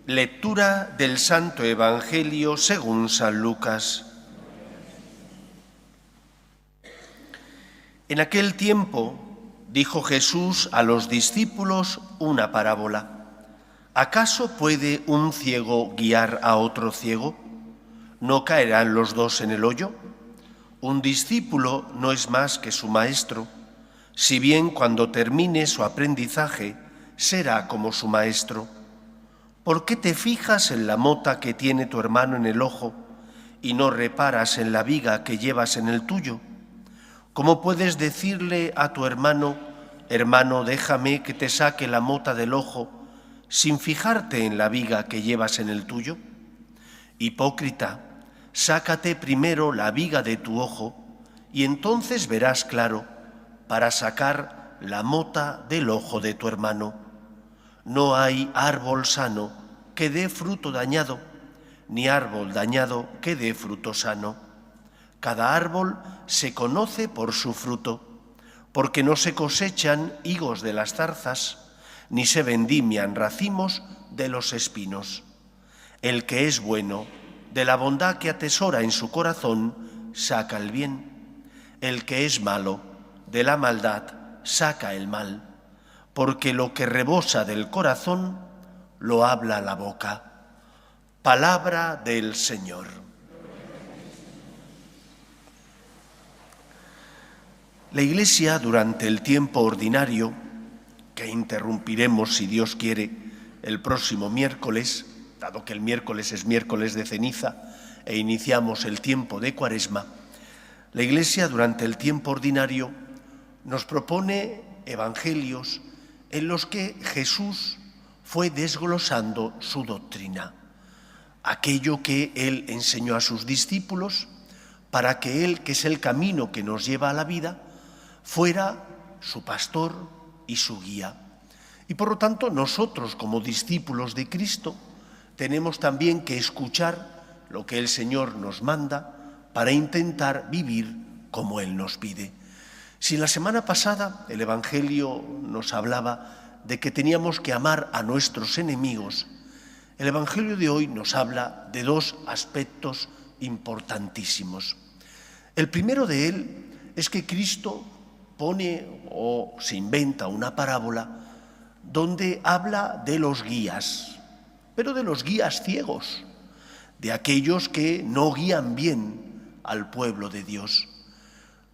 Lectura del Santo Evangelio según San Lucas. En aquel tiempo dijo Jesús a los discípulos una parábola. ¿Acaso puede un ciego guiar a otro ciego? ¿No caerán los dos en el hoyo? Un discípulo no es más que su maestro, si bien cuando termine su aprendizaje será como su maestro. ¿Por qué te fijas en la mota que tiene tu hermano en el ojo y no reparas en la viga que llevas en el tuyo? ¿Cómo puedes decirle a tu hermano, hermano, déjame que te saque la mota del ojo, sin fijarte en la viga que llevas en el tuyo? Hipócrita, sácate primero la viga de tu ojo y entonces verás claro para sacar la mota del ojo de tu hermano. No hay árbol sano que dé fruto dañado, ni árbol dañado que dé fruto sano. Cada árbol se conoce por su fruto, porque no se cosechan higos de las zarzas, ni se vendimian racimos de los espinos. El que es bueno, de la bondad que atesora en su corazón, saca el bien. El que es malo, de la maldad, saca el mal. Porque lo que rebosa del corazón, lo habla la boca. Palabra del Señor. La Iglesia, durante el tiempo ordinario, que interrumpiremos, si Dios quiere, el próximo miércoles, dado que el miércoles es miércoles de ceniza e iniciamos el tiempo de Cuaresma, la Iglesia, durante el tiempo ordinario, nos propone evangelios en los que Jesús fue desglosando su doctrina, aquello que Él enseñó a sus discípulos para que Él, que es el camino que nos lleva a la vida, fuera su pastor y su guía. Y por lo tanto, nosotros como discípulos de Cristo tenemos también que escuchar lo que el Señor nos manda para intentar vivir como Él nos pide. Si la semana pasada el Evangelio nos hablaba de que teníamos que amar a nuestros enemigos, el Evangelio de hoy nos habla de dos aspectos importantísimos. El primero de él es que Cristo pone o se inventa una parábola donde habla de los guías, pero de los guías ciegos, de aquellos que no guían bien al pueblo de Dios.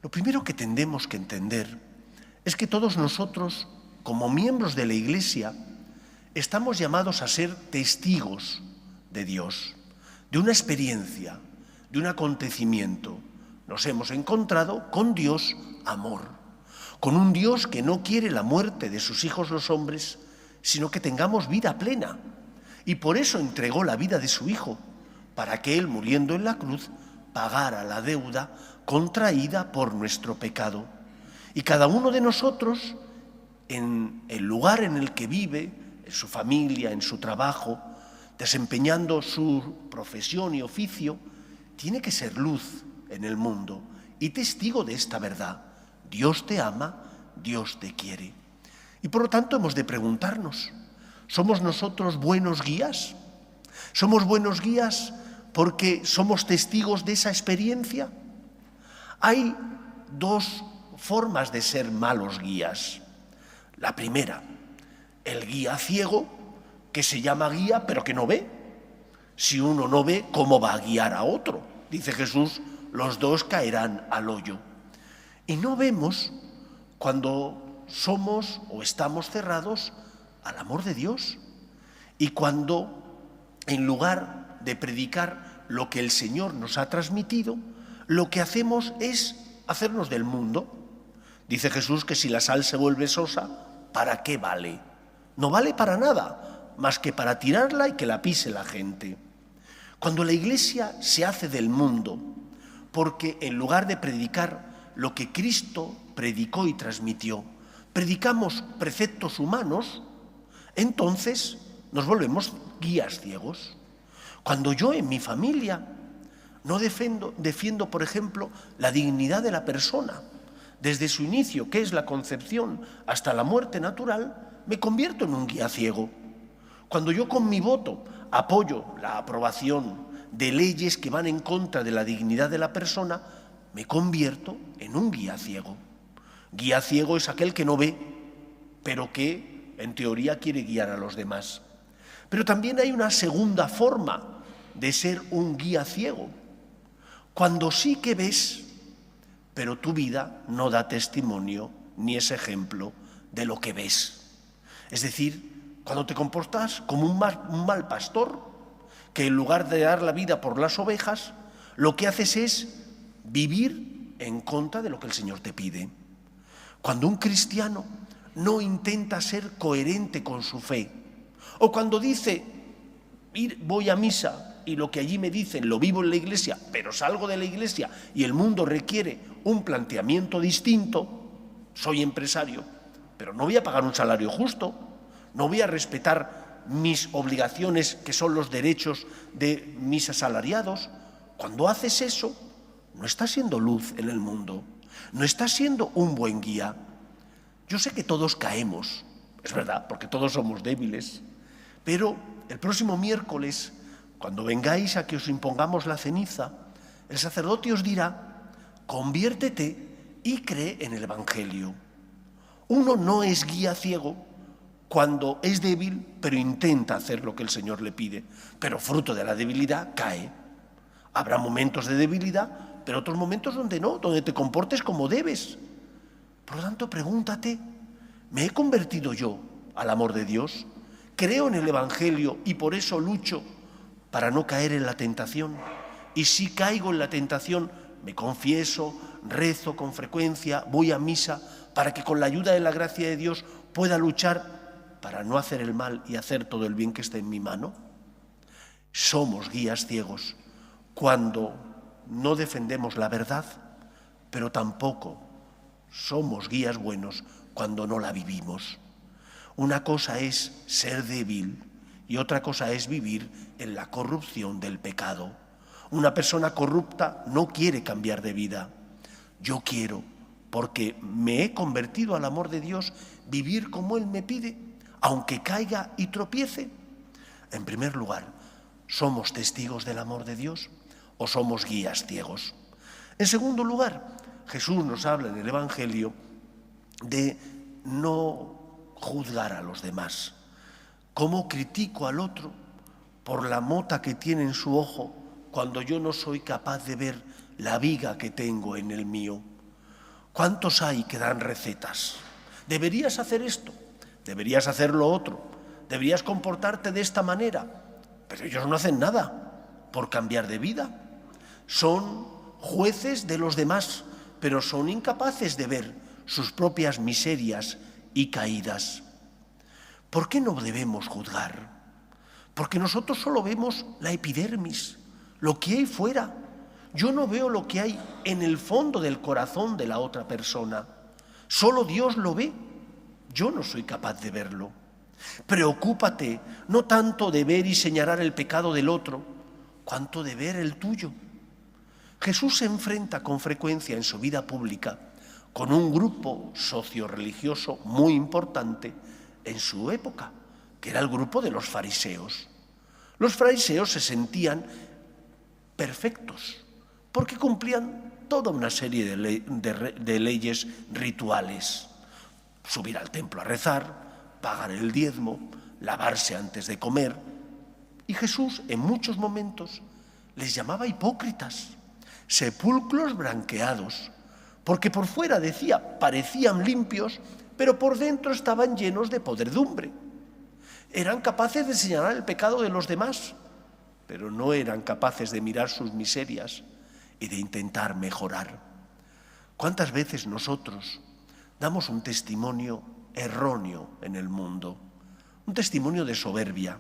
Lo primero que tendemos que entender es que todos nosotros, como miembros de la Iglesia, estamos llamados a ser testigos de Dios, de una experiencia, de un acontecimiento. Nos hemos encontrado con Dios amor, con un Dios que no quiere la muerte de sus hijos los hombres, sino que tengamos vida plena. Y por eso entregó la vida de su Hijo, para que Él, muriendo en la cruz, pagara la deuda contraída por nuestro pecado. Y cada uno de nosotros, en el lugar en el que vive, en su familia, en su trabajo, desempeñando su profesión y oficio, tiene que ser luz en el mundo y testigo de esta verdad. Dios te ama, Dios te quiere. Y por lo tanto hemos de preguntarnos, ¿somos nosotros buenos guías? ¿Somos buenos guías porque somos testigos de esa experiencia? Hay dos formas de ser malos guías. La primera, el guía ciego, que se llama guía pero que no ve. Si uno no ve, ¿cómo va a guiar a otro? Dice Jesús, los dos caerán al hoyo. Y no vemos cuando somos o estamos cerrados al amor de Dios. Y cuando, en lugar de predicar lo que el Señor nos ha transmitido, lo que hacemos es hacernos del mundo. Dice Jesús que si la sal se vuelve sosa, ¿para qué vale? No vale para nada, más que para tirarla y que la pise la gente. Cuando la Iglesia se hace del mundo, porque en lugar de predicar lo que Cristo predicó y transmitió, predicamos preceptos humanos, entonces nos volvemos guías ciegos. Cuando yo en mi familia no defiendo, por ejemplo, la dignidad de la persona, desde su inicio, que es la concepción, hasta la muerte natural, me convierto en un guía ciego. Cuando yo con mi voto apoyo la aprobación de leyes que van en contra de la dignidad de la persona, me convierto en un guía ciego. Guía ciego es aquel que no ve, pero que en teoría quiere guiar a los demás. Pero también hay una segunda forma de ser un guía ciego, cuando sí que ves, pero tu vida no da testimonio ni es ejemplo de lo que ves. Es decir, cuando te comportas como un mal pastor, que en lugar de dar la vida por las ovejas, lo que haces es vivir en contra de lo que el Señor te pide. Cuando un cristiano no intenta ser coherente con su fe, o cuando dice, voy a misa y lo que allí me dicen lo vivo en la iglesia, pero salgo de la iglesia y el mundo requiere un planteamiento distinto, soy empresario, pero no voy a pagar un salario justo, no voy a respetar mis obligaciones, que son los derechos de mis asalariados. Cuando haces eso, no estás siendo luz en el mundo, no estás siendo un buen guía. Yo sé que todos caemos, es verdad, porque todos somos débiles, pero el próximo miércoles, cuando vengáis a que os impongamos la ceniza, el sacerdote os dirá, conviértete y cree en el Evangelio. Uno no es guía ciego cuando es débil, pero intenta hacer lo que el Señor le pide, pero fruto de la debilidad cae. Habrá momentos de debilidad, pero otros momentos donde no, donde te comportes como debes. Por lo tanto, pregúntate, ¿me he convertido yo al amor de Dios? ¿Creo en el Evangelio y por eso lucho para no caer en la tentación? Y si caigo en la tentación, me confieso, rezo con frecuencia, voy a misa, para que con la ayuda de la gracia de Dios pueda luchar para no hacer el mal y hacer todo el bien que esté en mi mano. Somos guías ciegos cuando no defendemos la verdad, pero tampoco somos guías buenos cuando no la vivimos. Una cosa es ser débil y otra cosa es vivir en la corrupción del pecado. Una persona corrupta no quiere cambiar de vida. Yo quiero, porque me he convertido al amor de Dios, vivir como Él me pide, aunque caiga y tropiece. En primer lugar, ¿somos testigos del amor de Dios o somos guías ciegos? En segundo lugar, Jesús nos habla en el Evangelio de no juzgar a los demás. ¿Cómo critico al otro por la mota que tiene en su ojo cuando yo no soy capaz de ver la viga que tengo en el mío? ¿Cuántos hay que dan recetas? ¿Deberías hacer esto? ¿Deberías hacer lo otro? ¿Deberías comportarte de esta manera? Pero ellos no hacen nada por cambiar de vida. Son jueces de los demás, pero son incapaces de ver sus propias miserias y caídas. ¿Por qué no debemos juzgar? Porque nosotros solo vemos la epidermis, lo que hay fuera. Yo no veo lo que hay en el fondo del corazón de la otra persona. Solo Dios lo ve. Yo no soy capaz de verlo. Preocúpate no tanto de ver y señalar el pecado del otro, cuanto de ver el tuyo. Jesús se enfrenta con frecuencia en su vida pública con un grupo socio-religioso muy importante en su época, que era el grupo de los fariseos. Los fariseos se sentían perfectos porque cumplían toda una serie de leyes rituales. Subir al templo a rezar, pagar el diezmo, lavarse antes de comer. Y Jesús en muchos momentos les llamaba hipócritas, sepulcros branqueados, porque por fuera, decía, parecían limpios, pero por dentro estaban llenos de podredumbre. Eran capaces de señalar el pecado de los demás, pero no eran capaces de mirar sus miserias y de intentar mejorar. ¿Cuántas veces nosotros damos un testimonio erróneo en el mundo? Un testimonio de soberbia,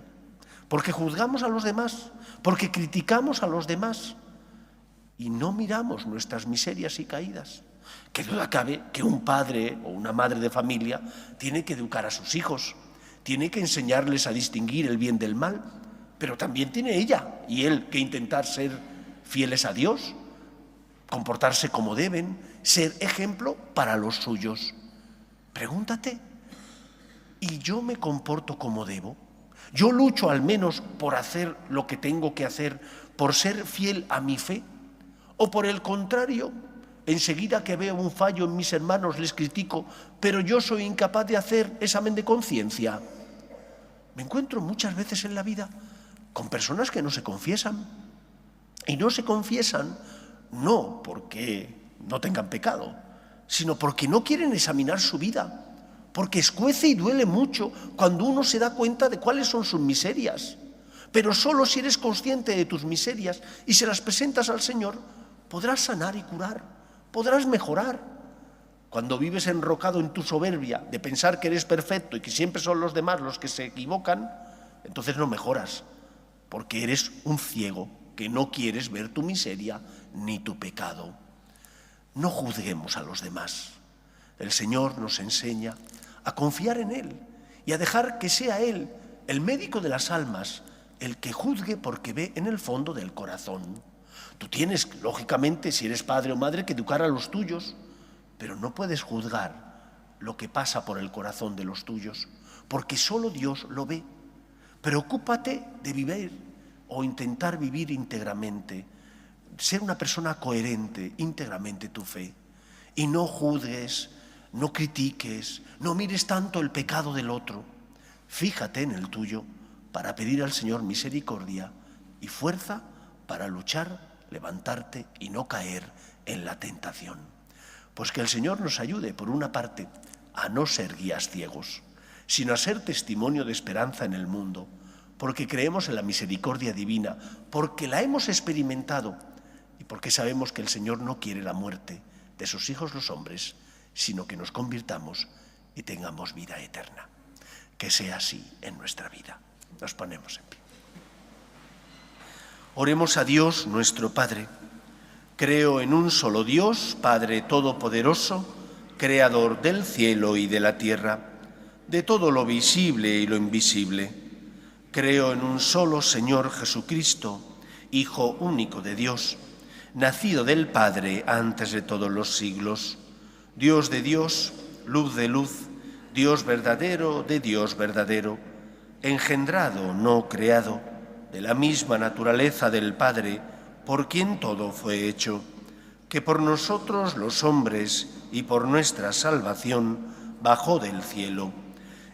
porque juzgamos a los demás, porque criticamos a los demás y no miramos nuestras miserias y caídas. Qué duda cabe que un padre o una madre de familia tiene que educar a sus hijos, tiene que enseñarles a distinguir el bien del mal, pero también tiene ella y él que intentar ser fieles a Dios, comportarse como deben, ser ejemplo para los suyos. Pregúntate, ¿y yo me comporto como debo? Yo lucho al menos por hacer lo que tengo que hacer, por ser fiel a mi fe. O por el contrario, enseguida que veo un fallo en mis hermanos les critico, pero yo soy incapaz de hacer examen de conciencia. Me encuentro muchas veces en la vida con personas que no se confiesan. Y no se confiesan no porque no tengan pecado, sino porque no quieren examinar su vida. Porque escuece y duele mucho cuando uno se da cuenta de cuáles son sus miserias. Pero solo si eres consciente de tus miserias y se las presentas al Señor, podrás sanar y curar, podrás mejorar. Cuando vives enrocado en tu soberbia de pensar que eres perfecto y que siempre son los demás los que se equivocan, entonces no mejoras, porque eres un ciego que no quieres ver tu miseria ni tu pecado. No juzguemos a los demás. El Señor nos enseña a confiar en Él y a dejar que sea Él, el médico de las almas, el que juzgue porque ve en el fondo del corazón. Tú tienes, lógicamente, si eres padre o madre, que educar a los tuyos, pero no puedes juzgar lo que pasa por el corazón de los tuyos, porque solo Dios lo ve. Preocúpate de vivir o intentar vivir íntegramente, ser una persona coherente, íntegramente tu fe, y no juzgues, no critiques, no mires tanto el pecado del otro. Fíjate en el tuyo para pedir al Señor misericordia y fuerza para luchar, levantarte y no caer en la tentación. Pues que el Señor nos ayude, por una parte, a no ser guías ciegos, sino a ser testimonio de esperanza en el mundo, porque creemos en la misericordia divina, porque la hemos experimentado y porque sabemos que el Señor no quiere la muerte de sus hijos los hombres, sino que nos convirtamos y tengamos vida eterna. Que sea así en nuestra vida. Nos ponemos en pie. Oremos a Dios nuestro Padre. Creo en un solo Dios, Padre Todopoderoso, Creador del cielo y de la tierra, de todo lo visible y lo invisible. Creo en un solo Señor Jesucristo, Hijo único de Dios, nacido del Padre antes de todos los siglos, Dios de Dios, luz de luz, Dios verdadero de Dios verdadero, engendrado, no creado, de la misma naturaleza del Padre, por quien todo fue hecho, que por nosotros los hombres y por nuestra salvación bajó del cielo,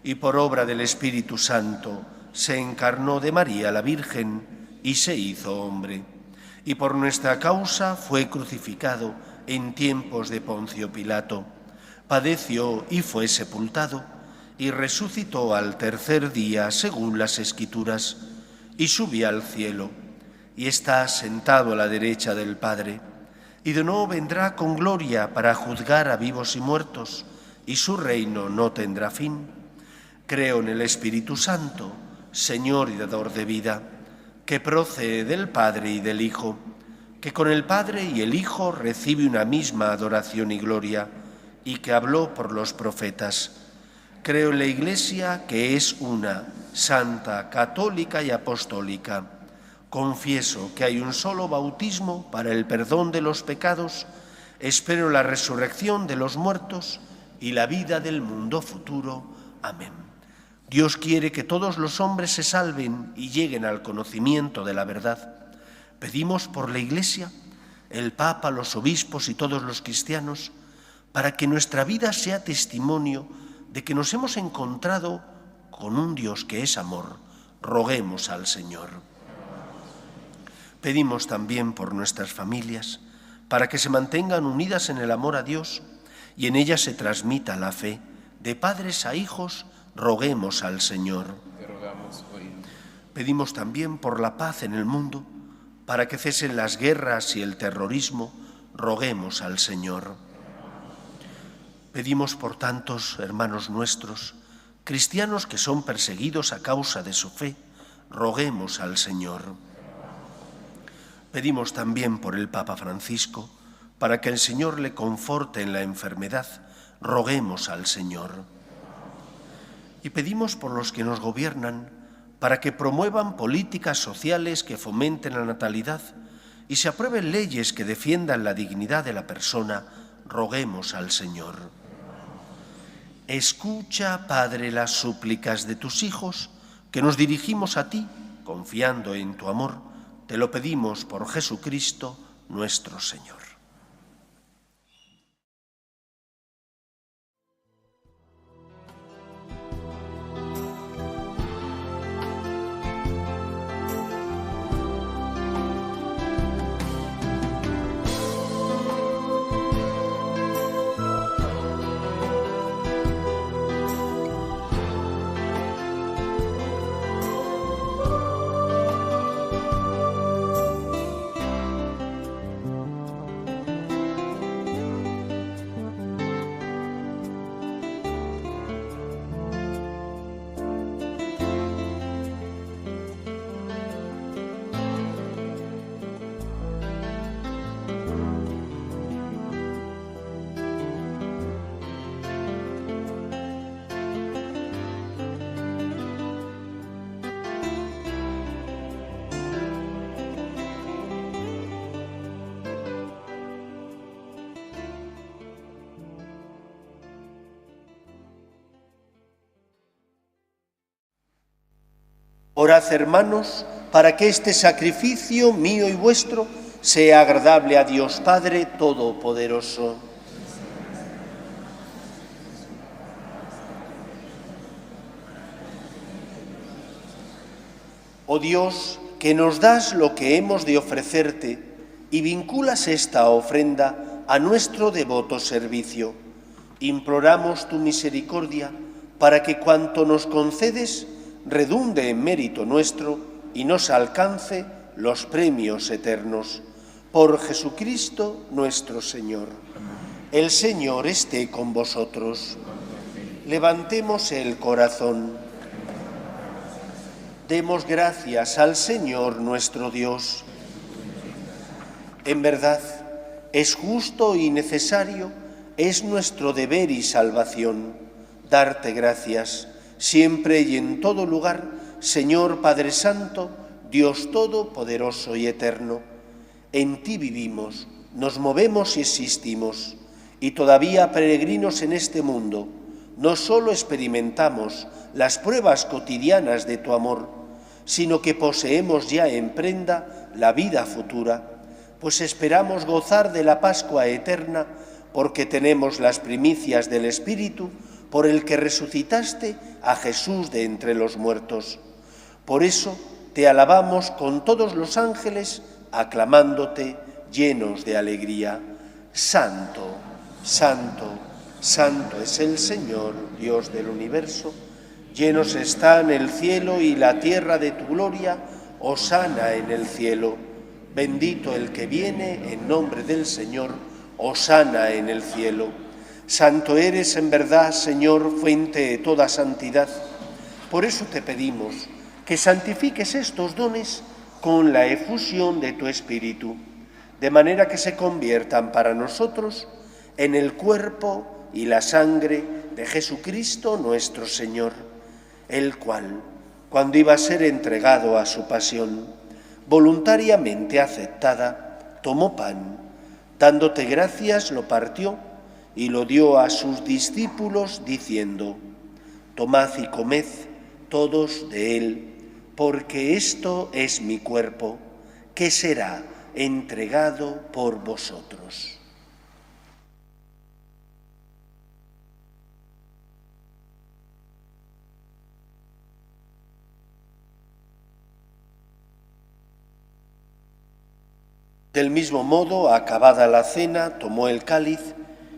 y por obra del Espíritu Santo se encarnó de María la Virgen y se hizo hombre, y por nuestra causa fue crucificado en tiempos de Poncio Pilato, padeció y fue sepultado, y resucitó al tercer día según las Escrituras, y subió al cielo, y está sentado a la derecha del Padre, y de nuevo vendrá con gloria para juzgar a vivos y muertos, y su reino no tendrá fin. Creo en el Espíritu Santo, Señor y dador de vida, que procede del Padre y del Hijo, que con el Padre y el Hijo recibe una misma adoración y gloria, y que habló por los profetas. Creo en la Iglesia, que es una, santa, católica y apostólica. Confieso que hay un solo bautismo para el perdón de los pecados. Espero la resurrección de los muertos y la vida del mundo futuro. Amén. Dios quiere que todos los hombres se salven y lleguen al conocimiento de la verdad. Pedimos por la Iglesia, el Papa, los obispos y todos los cristianos, para que nuestra vida sea testimonio de que nos hemos encontrado con un Dios que es amor. Roguemos al Señor. Pedimos también por nuestras familias, para que se mantengan unidas en el amor a Dios y en ellas se transmita la fe. De padres a hijos, roguemos al Señor. Te rogamos hoy. Pedimos también por la paz en el mundo, para que cesen las guerras y el terrorismo, roguemos al Señor. Pedimos por tantos hermanos nuestros, cristianos que son perseguidos a causa de su fe, roguemos al Señor. Pedimos también por el Papa Francisco, para que el Señor le conforte en la enfermedad, roguemos al Señor. Y pedimos por los que nos gobiernan, para que promuevan políticas sociales que fomenten la natalidad y se aprueben leyes que defiendan la dignidad de la persona, roguemos al Señor. Escucha, Padre, las súplicas de tus hijos, que nos dirigimos a ti, confiando en tu amor, te lo pedimos por Jesucristo nuestro Señor. Orad, hermanos, para que este sacrificio mío y vuestro sea agradable a Dios Padre Todopoderoso. Oh Dios, que nos das lo que hemos de ofrecerte y vinculas esta ofrenda a nuestro devoto servicio, imploramos tu misericordia para que cuanto nos concedes redunde en mérito nuestro y nos alcance los premios eternos. Por Jesucristo nuestro Señor. El Señor esté con vosotros. Levantemos el corazón. Demos gracias al Señor nuestro Dios. En verdad, es justo y necesario, es nuestro deber y salvación, darte gracias, siempre y en todo lugar, Señor Padre Santo, Dios Todopoderoso y Eterno. En ti vivimos, nos movemos y existimos, y todavía peregrinos en este mundo, no solo experimentamos las pruebas cotidianas de tu amor, sino que poseemos ya en prenda la vida futura, pues esperamos gozar de la Pascua eterna, porque tenemos las primicias del Espíritu, por el que resucitaste a Jesús de entre los muertos. Por eso te alabamos con todos los ángeles, aclamándote llenos de alegría. Santo, santo, santo es el Señor, Dios del universo. Llenos están el cielo y la tierra de tu gloria. Hosana en el cielo. Bendito el que viene en nombre del Señor. Hosana en el cielo. Santo eres en verdad, Señor, fuente de toda santidad. Por eso te pedimos que santifiques estos dones con la efusión de tu Espíritu, de manera que se conviertan para nosotros en el cuerpo y la sangre de Jesucristo nuestro Señor, el cual, cuando iba a ser entregado a su pasión, voluntariamente aceptada, tomó pan, dándote gracias, lo partió y lo dio a sus discípulos, diciendo: tomad y comed todos de él, porque esto es mi cuerpo, que será entregado por vosotros. Del mismo modo, acabada la cena, tomó el cáliz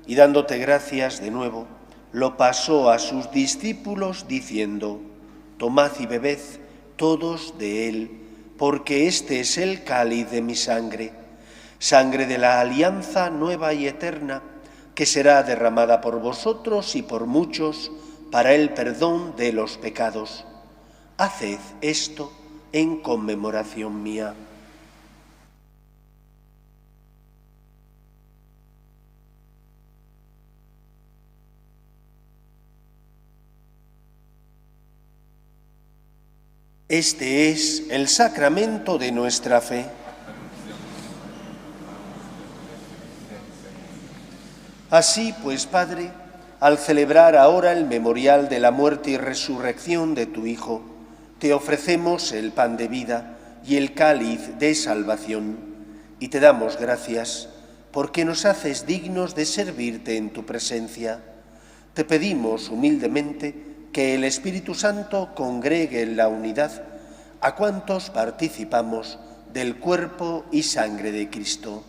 y dándote gracias de nuevo, lo pasó a sus discípulos diciendo: tomad y bebed todos de él, porque este es el cáliz de mi sangre, sangre de la alianza nueva y eterna, que será derramada por vosotros y por muchos para el perdón de los pecados. Haced esto en conmemoración mía. Este es el sacramento de nuestra fe. Así pues, Padre, al celebrar ahora el memorial de la muerte y resurrección de tu Hijo, Te ofrecemos el pan de vida y el cáliz de salvación, y te damos gracias porque nos haces dignos de servirte en tu presencia. Te pedimos humildemente que el Espíritu Santo congregue en la unidad a cuantos participamos del cuerpo y sangre de Cristo.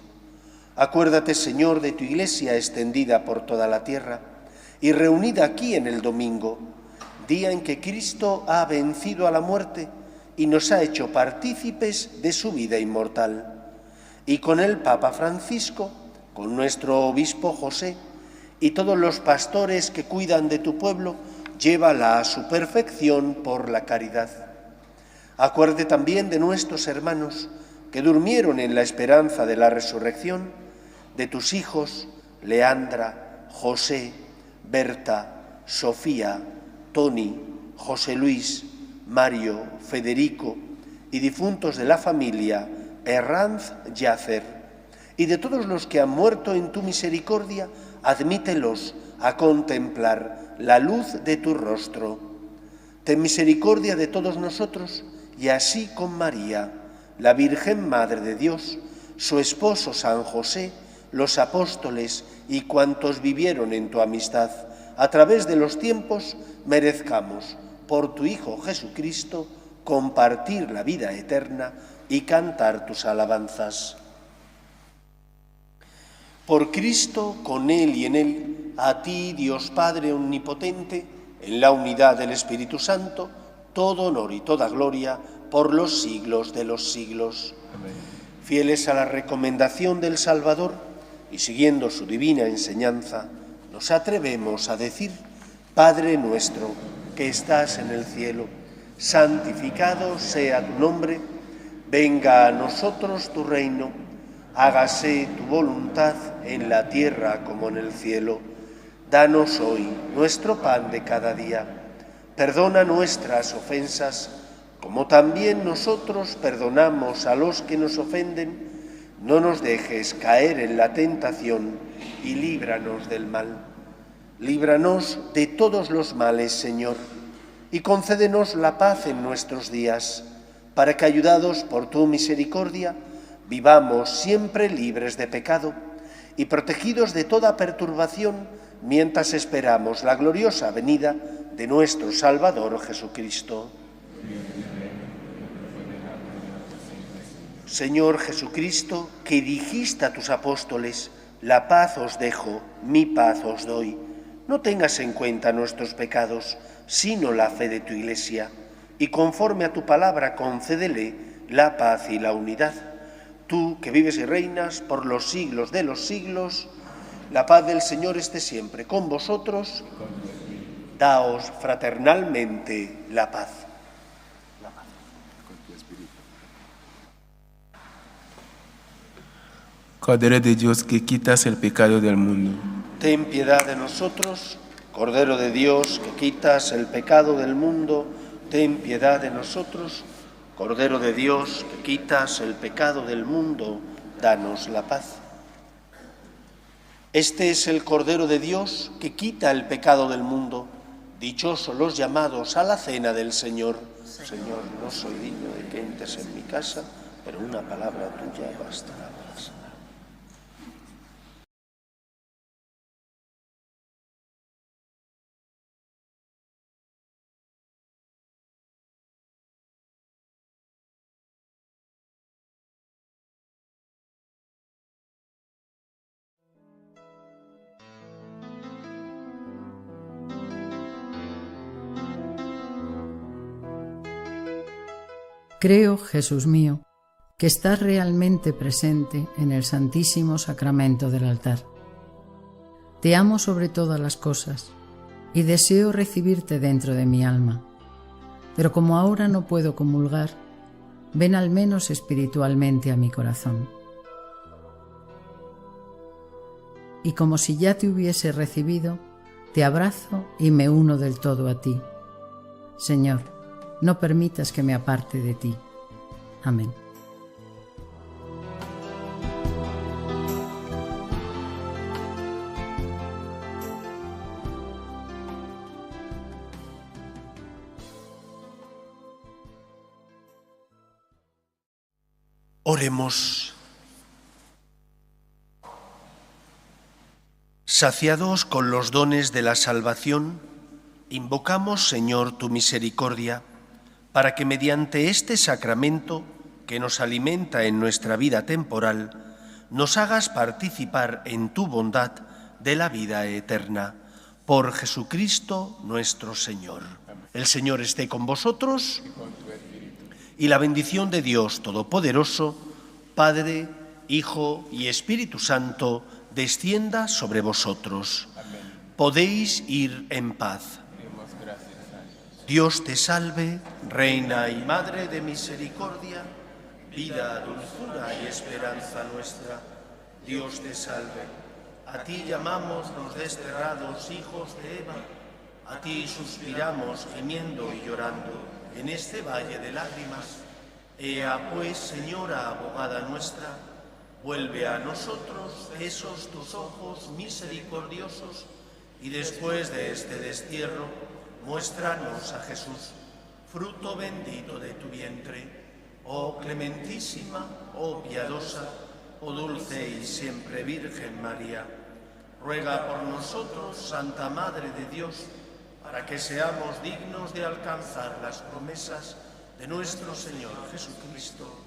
Acuérdate, Señor, de tu Iglesia extendida por toda la tierra y reunida aquí en el domingo, día en que Cristo ha vencido a la muerte y nos ha hecho partícipes de su vida inmortal. Y con el Papa Francisco, con nuestro obispo José y todos los pastores que cuidan de tu pueblo, llévala a su perfección por la caridad. Acuerde también de nuestros hermanos que durmieron en la esperanza de la resurrección, de tus hijos Leandra, José, Berta, Sofía, Tony, José Luis, Mario, Federico y difuntos de la familia Herranz Yacer, y de todos los que han muerto en tu misericordia, admítelos a contemplar la luz de tu rostro. Ten misericordia de todos nosotros, y así con María, la Virgen Madre de Dios, su esposo San José, los apóstoles y cuantos vivieron en tu amistad, a través de los tiempos, merezcamos, por tu Hijo Jesucristo, compartir la vida eterna y cantar tus alabanzas. Por Cristo, con Él y en Él, a ti, Dios Padre Omnipotente, en la unidad del Espíritu Santo, todo honor y toda gloria por los siglos de los siglos. Amén. Fieles a la recomendación del Salvador y siguiendo su divina enseñanza, nos atrevemos a decir: Padre nuestro, que estás en el cielo, santificado sea tu nombre, venga a nosotros tu reino, hágase tu voluntad en la tierra como en el cielo. Danos hoy nuestro pan de cada día. Perdona nuestras ofensas, como también nosotros perdonamos a los que nos ofenden. No nos dejes caer en la tentación y líbranos del mal. Líbranos de todos los males, Señor, y concédenos la paz en nuestros días, para que, ayudados por tu misericordia, vivamos siempre libres de pecado y protegidos de toda perturbación, mientras esperamos la gloriosa venida de nuestro Salvador Jesucristo. Señor Jesucristo, que dijiste a tus apóstoles: la paz os dejo, mi paz os doy, no tengas en cuenta nuestros pecados, sino la fe de tu Iglesia, y conforme a tu palabra concédele la paz y la unidad. Tú, que vives y reinas por los siglos de los siglos, la paz del Señor esté siempre con vosotros. Daos fraternalmente la paz. Cordero de Dios, que quitas el pecado del mundo, ten piedad de nosotros. Cordero de Dios, que quitas el pecado del mundo, ten piedad de nosotros. Cordero de Dios, que quitas el pecado del mundo, danos la paz. Este es el Cordero de Dios que quita el pecado del mundo. Dichosos los llamados a la cena del Señor. Señor, no soy digno de que entres en mi casa, pero una palabra tuya bastará para sanar. Creo, Jesús mío, que estás realmente presente en el Santísimo Sacramento del altar. Te amo sobre todas las cosas y deseo recibirte dentro de mi alma, pero como ahora no puedo comulgar, ven al menos espiritualmente a mi corazón. Y como si ya te hubiese recibido, te abrazo y me uno del todo a ti. Señor, no permitas que me aparte de ti. Amén. Oremos. Saciados con los dones de la salvación, invocamos, Señor, tu misericordia, para que mediante este sacramento que nos alimenta en nuestra vida temporal, nos hagas participar en tu bondad de la vida eterna. Por Jesucristo nuestro Señor. El Señor esté con vosotros y la bendición de Dios Todopoderoso, Padre, Hijo y Espíritu Santo, descienda sobre vosotros. Podéis ir en paz. Dios te salve, Reina y Madre de misericordia, vida, dulzura y esperanza nuestra. Dios te salve. A ti llamamos los desterrados hijos de Eva, a ti suspiramos gimiendo y llorando en este valle de lágrimas. Ea pues, Señora abogada nuestra, vuelve a nosotros esos tus ojos misericordiosos y después de este destierro, muéstranos a Jesús, fruto bendito de tu vientre. Oh clementísima, oh piadosa, oh dulce y siempre Virgen María, ruega por nosotros, Santa Madre de Dios, para que seamos dignos de alcanzar las promesas de nuestro Señor Jesucristo.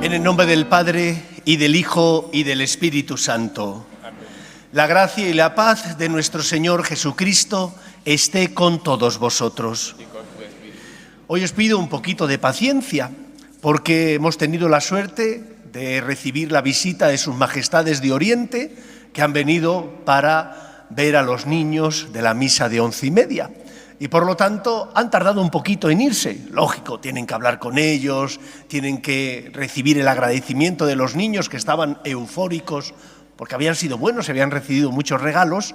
En el nombre del Padre, y del Hijo, y del Espíritu Santo. Amén. La gracia y la paz de nuestro Señor Jesucristo esté con todos vosotros. Hoy os pido un poquito de paciencia, porque hemos tenido la suerte de recibir la visita de sus majestades de Oriente, que han venido para ver a los niños de la misa de 11:30. Y por lo tanto han tardado un poquito en irse. Lógico, tienen que hablar con ellos, tienen que recibir el agradecimiento de los niños que estaban eufóricos porque habían sido buenos, habían recibido muchos regalos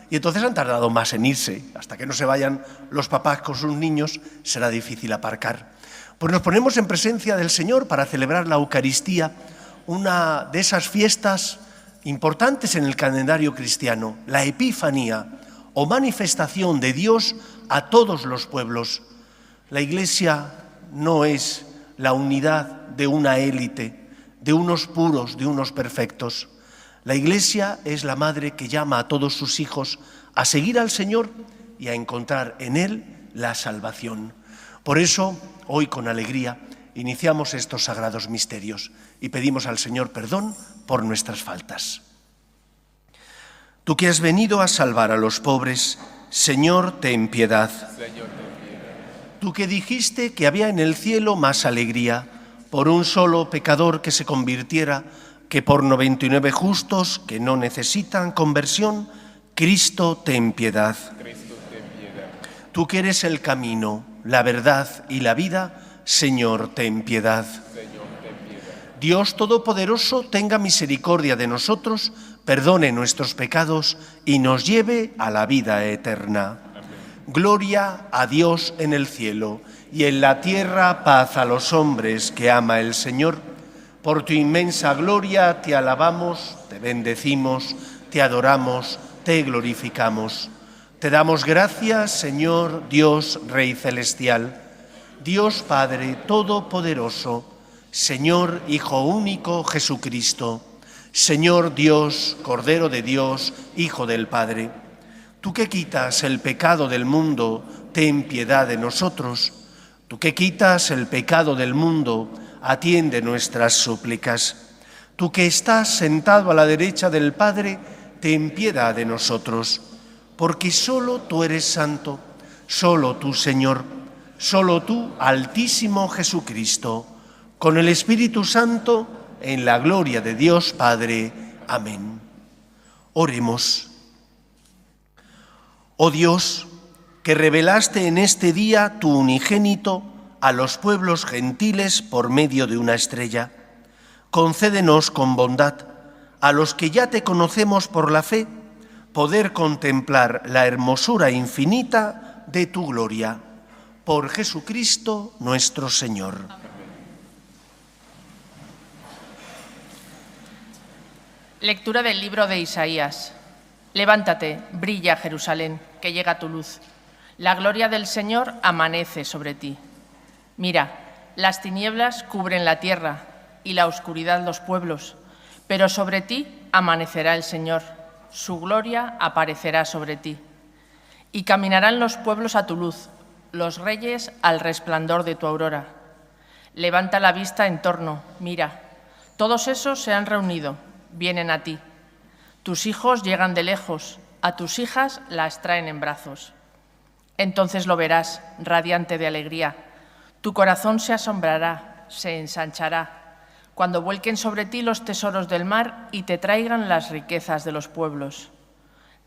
y entonces han tardado más en irse. Hasta que no se vayan los papás con sus niños será difícil aparcar. Pues nos ponemos en presencia del Señor para celebrar la Eucaristía, una de esas fiestas importantes en el calendario cristiano, la Epifanía, o manifestación de Dios a todos los pueblos. La Iglesia no es la unidad de una élite, de unos puros, de unos perfectos. La Iglesia es la madre que llama a todos sus hijos a seguir al Señor y a encontrar en Él la salvación. Por eso, hoy con alegría, iniciamos estos sagrados misterios y pedimos al Señor perdón por nuestras faltas. Tú que has venido a salvar a los pobres, Señor, ten piedad. Tú que dijiste que había en el cielo más alegría por un solo pecador que se convirtiera que por 99 justos que no necesitan conversión, Cristo, ten piedad. Tú que eres el camino, la verdad y la vida, Señor, ten piedad. Dios Todopoderoso tenga misericordia de nosotros, perdone nuestros pecados y nos lleve a la vida eterna. Amén. Gloria a Dios en el cielo y en la tierra paz a los hombres que ama el Señor. Por tu inmensa gloria te alabamos, te bendecimos, te adoramos, te glorificamos. Te damos gracias, Señor Dios Rey Celestial, Dios Padre Todopoderoso, Señor Hijo único Jesucristo, Señor Dios, Cordero de Dios, Hijo del Padre. Tú que quitas el pecado del mundo, ten piedad de nosotros. Tú que quitas el pecado del mundo, atiende nuestras súplicas. Tú que estás sentado a la derecha del Padre, ten piedad de nosotros. Porque solo tú eres santo, solo tú, Señor, solo tú, Altísimo Jesucristo, con el Espíritu Santo, en la gloria de Dios Padre. Amén. Oremos. Oh Dios, que revelaste en este día tu unigénito a los pueblos gentiles por medio de una estrella, concédenos con bondad, a los que ya te conocemos por la fe, poder contemplar la hermosura infinita de tu gloria. Por Jesucristo nuestro Señor. Lectura del libro de Isaías. Levántate, brilla Jerusalén, que llega tu luz. La gloria del Señor amanece sobre ti. Mira, las tinieblas cubren la tierra y la oscuridad los pueblos, pero sobre ti amanecerá el Señor, su gloria aparecerá sobre ti. Y caminarán los pueblos a tu luz, los reyes al resplandor de tu aurora. Levanta la vista en torno, mira, todos esos se han reunido, vienen a ti. Tus hijos llegan de lejos, a tus hijas las traen en brazos. Entonces lo verás, radiante de alegría. Tu corazón se asombrará, se ensanchará, cuando vuelquen sobre ti los tesoros del mar y te traigan las riquezas de los pueblos.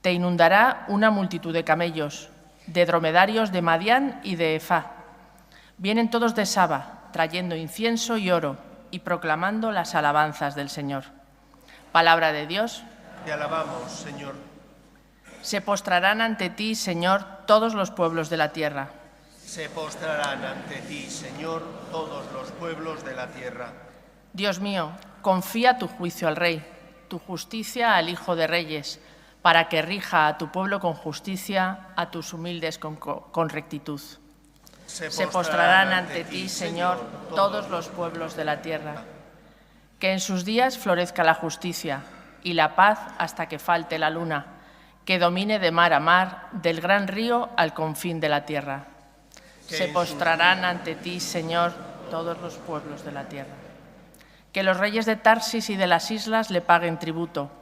Te inundará una multitud de camellos, de dromedarios de Madián y de Efá. Vienen todos de Saba, trayendo incienso y oro y proclamando las alabanzas del Señor. Palabra de Dios. Te alabamos, Señor. Se postrarán ante ti, Señor, todos los pueblos de la tierra. Se postrarán ante ti, Señor, todos los pueblos de la tierra. Dios mío, confía tu juicio al Rey, tu justicia al Hijo de Reyes, para que rija a tu pueblo con justicia, a tus humildes con rectitud. Se postrarán ante ti, Señor, todos los pueblos de la tierra. Que en sus días florezca la justicia y la paz hasta que falte la luna, que domine de mar a mar, del gran río al confín de la tierra. Se postrarán ante ti, Señor, todos los pueblos de la tierra. Que los reyes de Tarsis y de las islas le paguen tributo,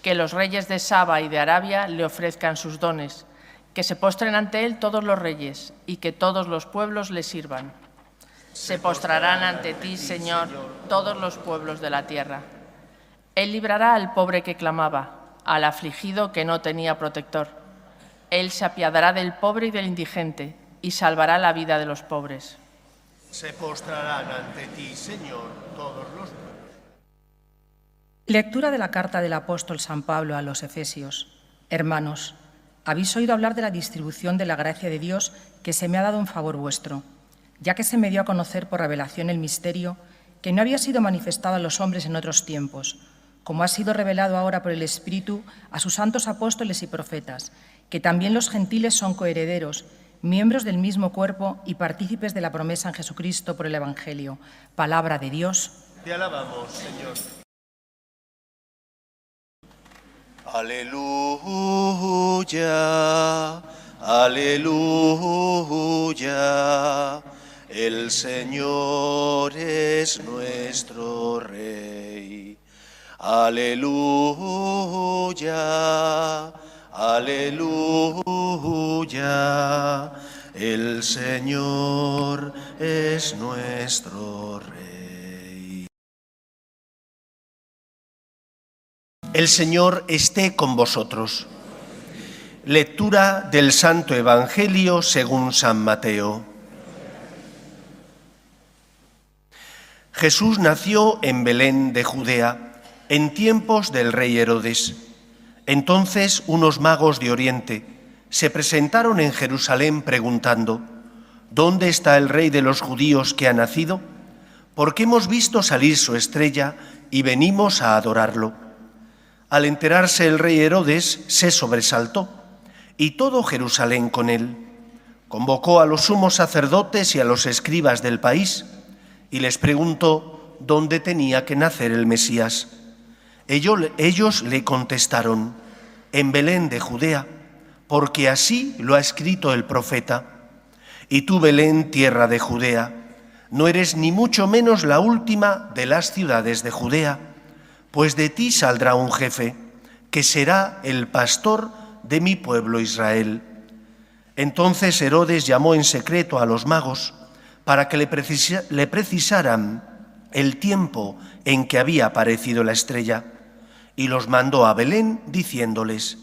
que los reyes de Saba y de Arabia le ofrezcan sus dones, que se postren ante él todos los reyes y que todos los pueblos le sirvan. Se postrarán ante ti, Señor, todos los pueblos de la tierra. Él librará al pobre que clamaba, al afligido que no tenía protector. Él se apiadará del pobre y del indigente y salvará la vida de los pobres. Se postrarán ante ti, Señor, todos los pueblos. Lectura de la carta del apóstol San Pablo a los Efesios. Hermanos, habéis oído hablar de la distribución de la gracia de Dios que se me ha dado en favor vuestro, ya que se me dio a conocer por revelación el misterio que no había sido manifestado a los hombres en otros tiempos, como ha sido revelado ahora por el Espíritu a sus santos apóstoles y profetas, que también los gentiles son coherederos, miembros del mismo cuerpo y partícipes de la promesa en Jesucristo por el Evangelio. Palabra de Dios. Te alabamos, Señor. Aleluya, aleluya. El Señor es nuestro Rey. Aleluya, aleluya. El Señor es nuestro Rey. El Señor esté con vosotros. Lectura del Santo Evangelio según San Mateo. Jesús nació en Belén de Judea, en tiempos del rey Herodes. Entonces unos magos de Oriente se presentaron en Jerusalén preguntando: ¿Dónde está el rey de los judíos que ha nacido? Porque hemos visto salir su estrella y venimos a adorarlo. Al enterarse el rey Herodes, se sobresaltó, y todo Jerusalén con él. Convocó a los sumos sacerdotes y a los escribas del país, y les preguntó dónde tenía que nacer el Mesías. Ellos le contestaron: en Belén de Judea, porque así lo ha escrito el profeta. Y tú, Belén, tierra de Judea, no eres ni mucho menos la última de las ciudades de Judea, pues de ti saldrá un jefe, que será el pastor de mi pueblo Israel. Entonces Herodes llamó en secreto a los magos para que le precisaran el tiempo en que había aparecido la estrella, y los mandó a Belén diciéndoles: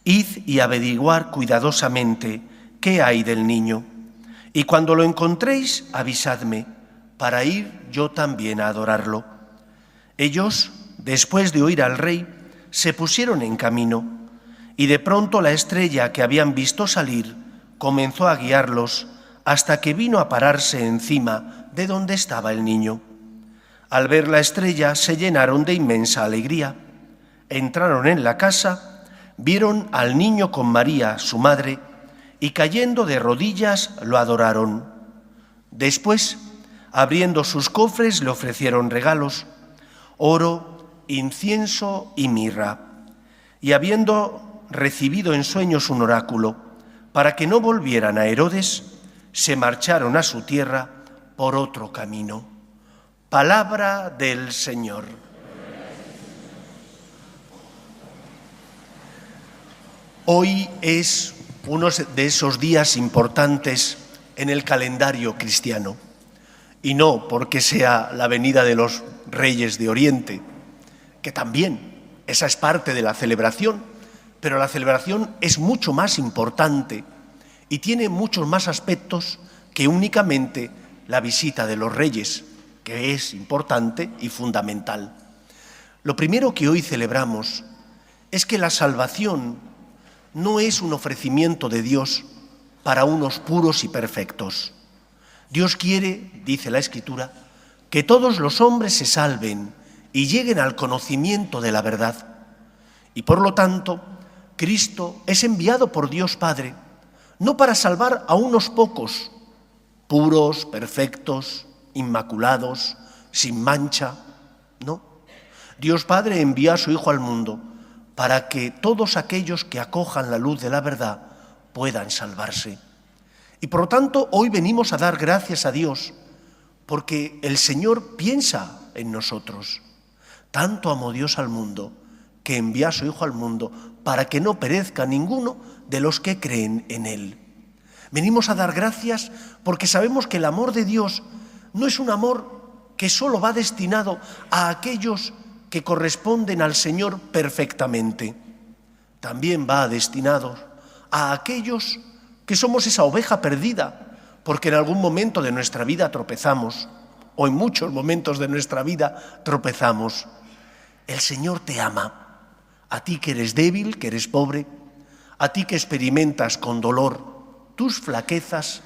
id y averiguar cuidadosamente qué hay del niño, y cuando lo encontréis avisadme, para ir yo también a adorarlo. Ellos, después de oír al rey, se pusieron en camino, Y de pronto la estrella que habían visto salir comenzó a guiarlos hasta que vino a pararse encima de donde estaba el niño. Al ver la estrella se llenaron de inmensa alegría. Entraron en la casa, vieron al niño con María, su madre, y cayendo de rodillas lo adoraron. Después, abriendo sus cofres, le ofrecieron regalos, oro, incienso y mirra. Y habiendo recibido en sueños un oráculo, para que no volvieran a Herodes, se marcharon a su tierra por otro camino. Palabra del Señor. Hoy es uno de esos días importantes en el calendario cristiano, y no porque sea la venida de los Reyes de Oriente, que también, esa es parte de la celebración, pero la celebración es mucho más importante y tiene muchos más aspectos que únicamente la visita de los Reyes, que es importante y fundamental. Lo primero que hoy celebramos es que la salvación no es un ofrecimiento de Dios para unos puros y perfectos. Dios quiere, dice la Escritura, que todos los hombres se salven y lleguen al conocimiento de la verdad. Y por lo tanto, Cristo es enviado por Dios Padre, no para salvar a unos pocos, puros, perfectos, inmaculados, sin mancha, no. Dios Padre envía a su Hijo al mundo para que todos aquellos que acojan la luz de la verdad puedan salvarse. Y por lo tanto, hoy venimos a dar gracias a Dios, porque el Señor piensa en nosotros. Tanto amó Dios al mundo, que envía a su Hijo al mundo, para que no perezca ninguno de los que creen en Él. Venimos a dar gracias porque sabemos que el amor de Dios no es un amor que solo va destinado a aquellos que corresponden al Señor perfectamente. También va destinado a aquellos que somos esa oveja perdida, porque en algún momento de nuestra vida tropezamos, o en muchos momentos de nuestra vida tropezamos. El Señor te ama, a ti que eres débil, que eres pobre, a ti que experimentas con dolor tus flaquezas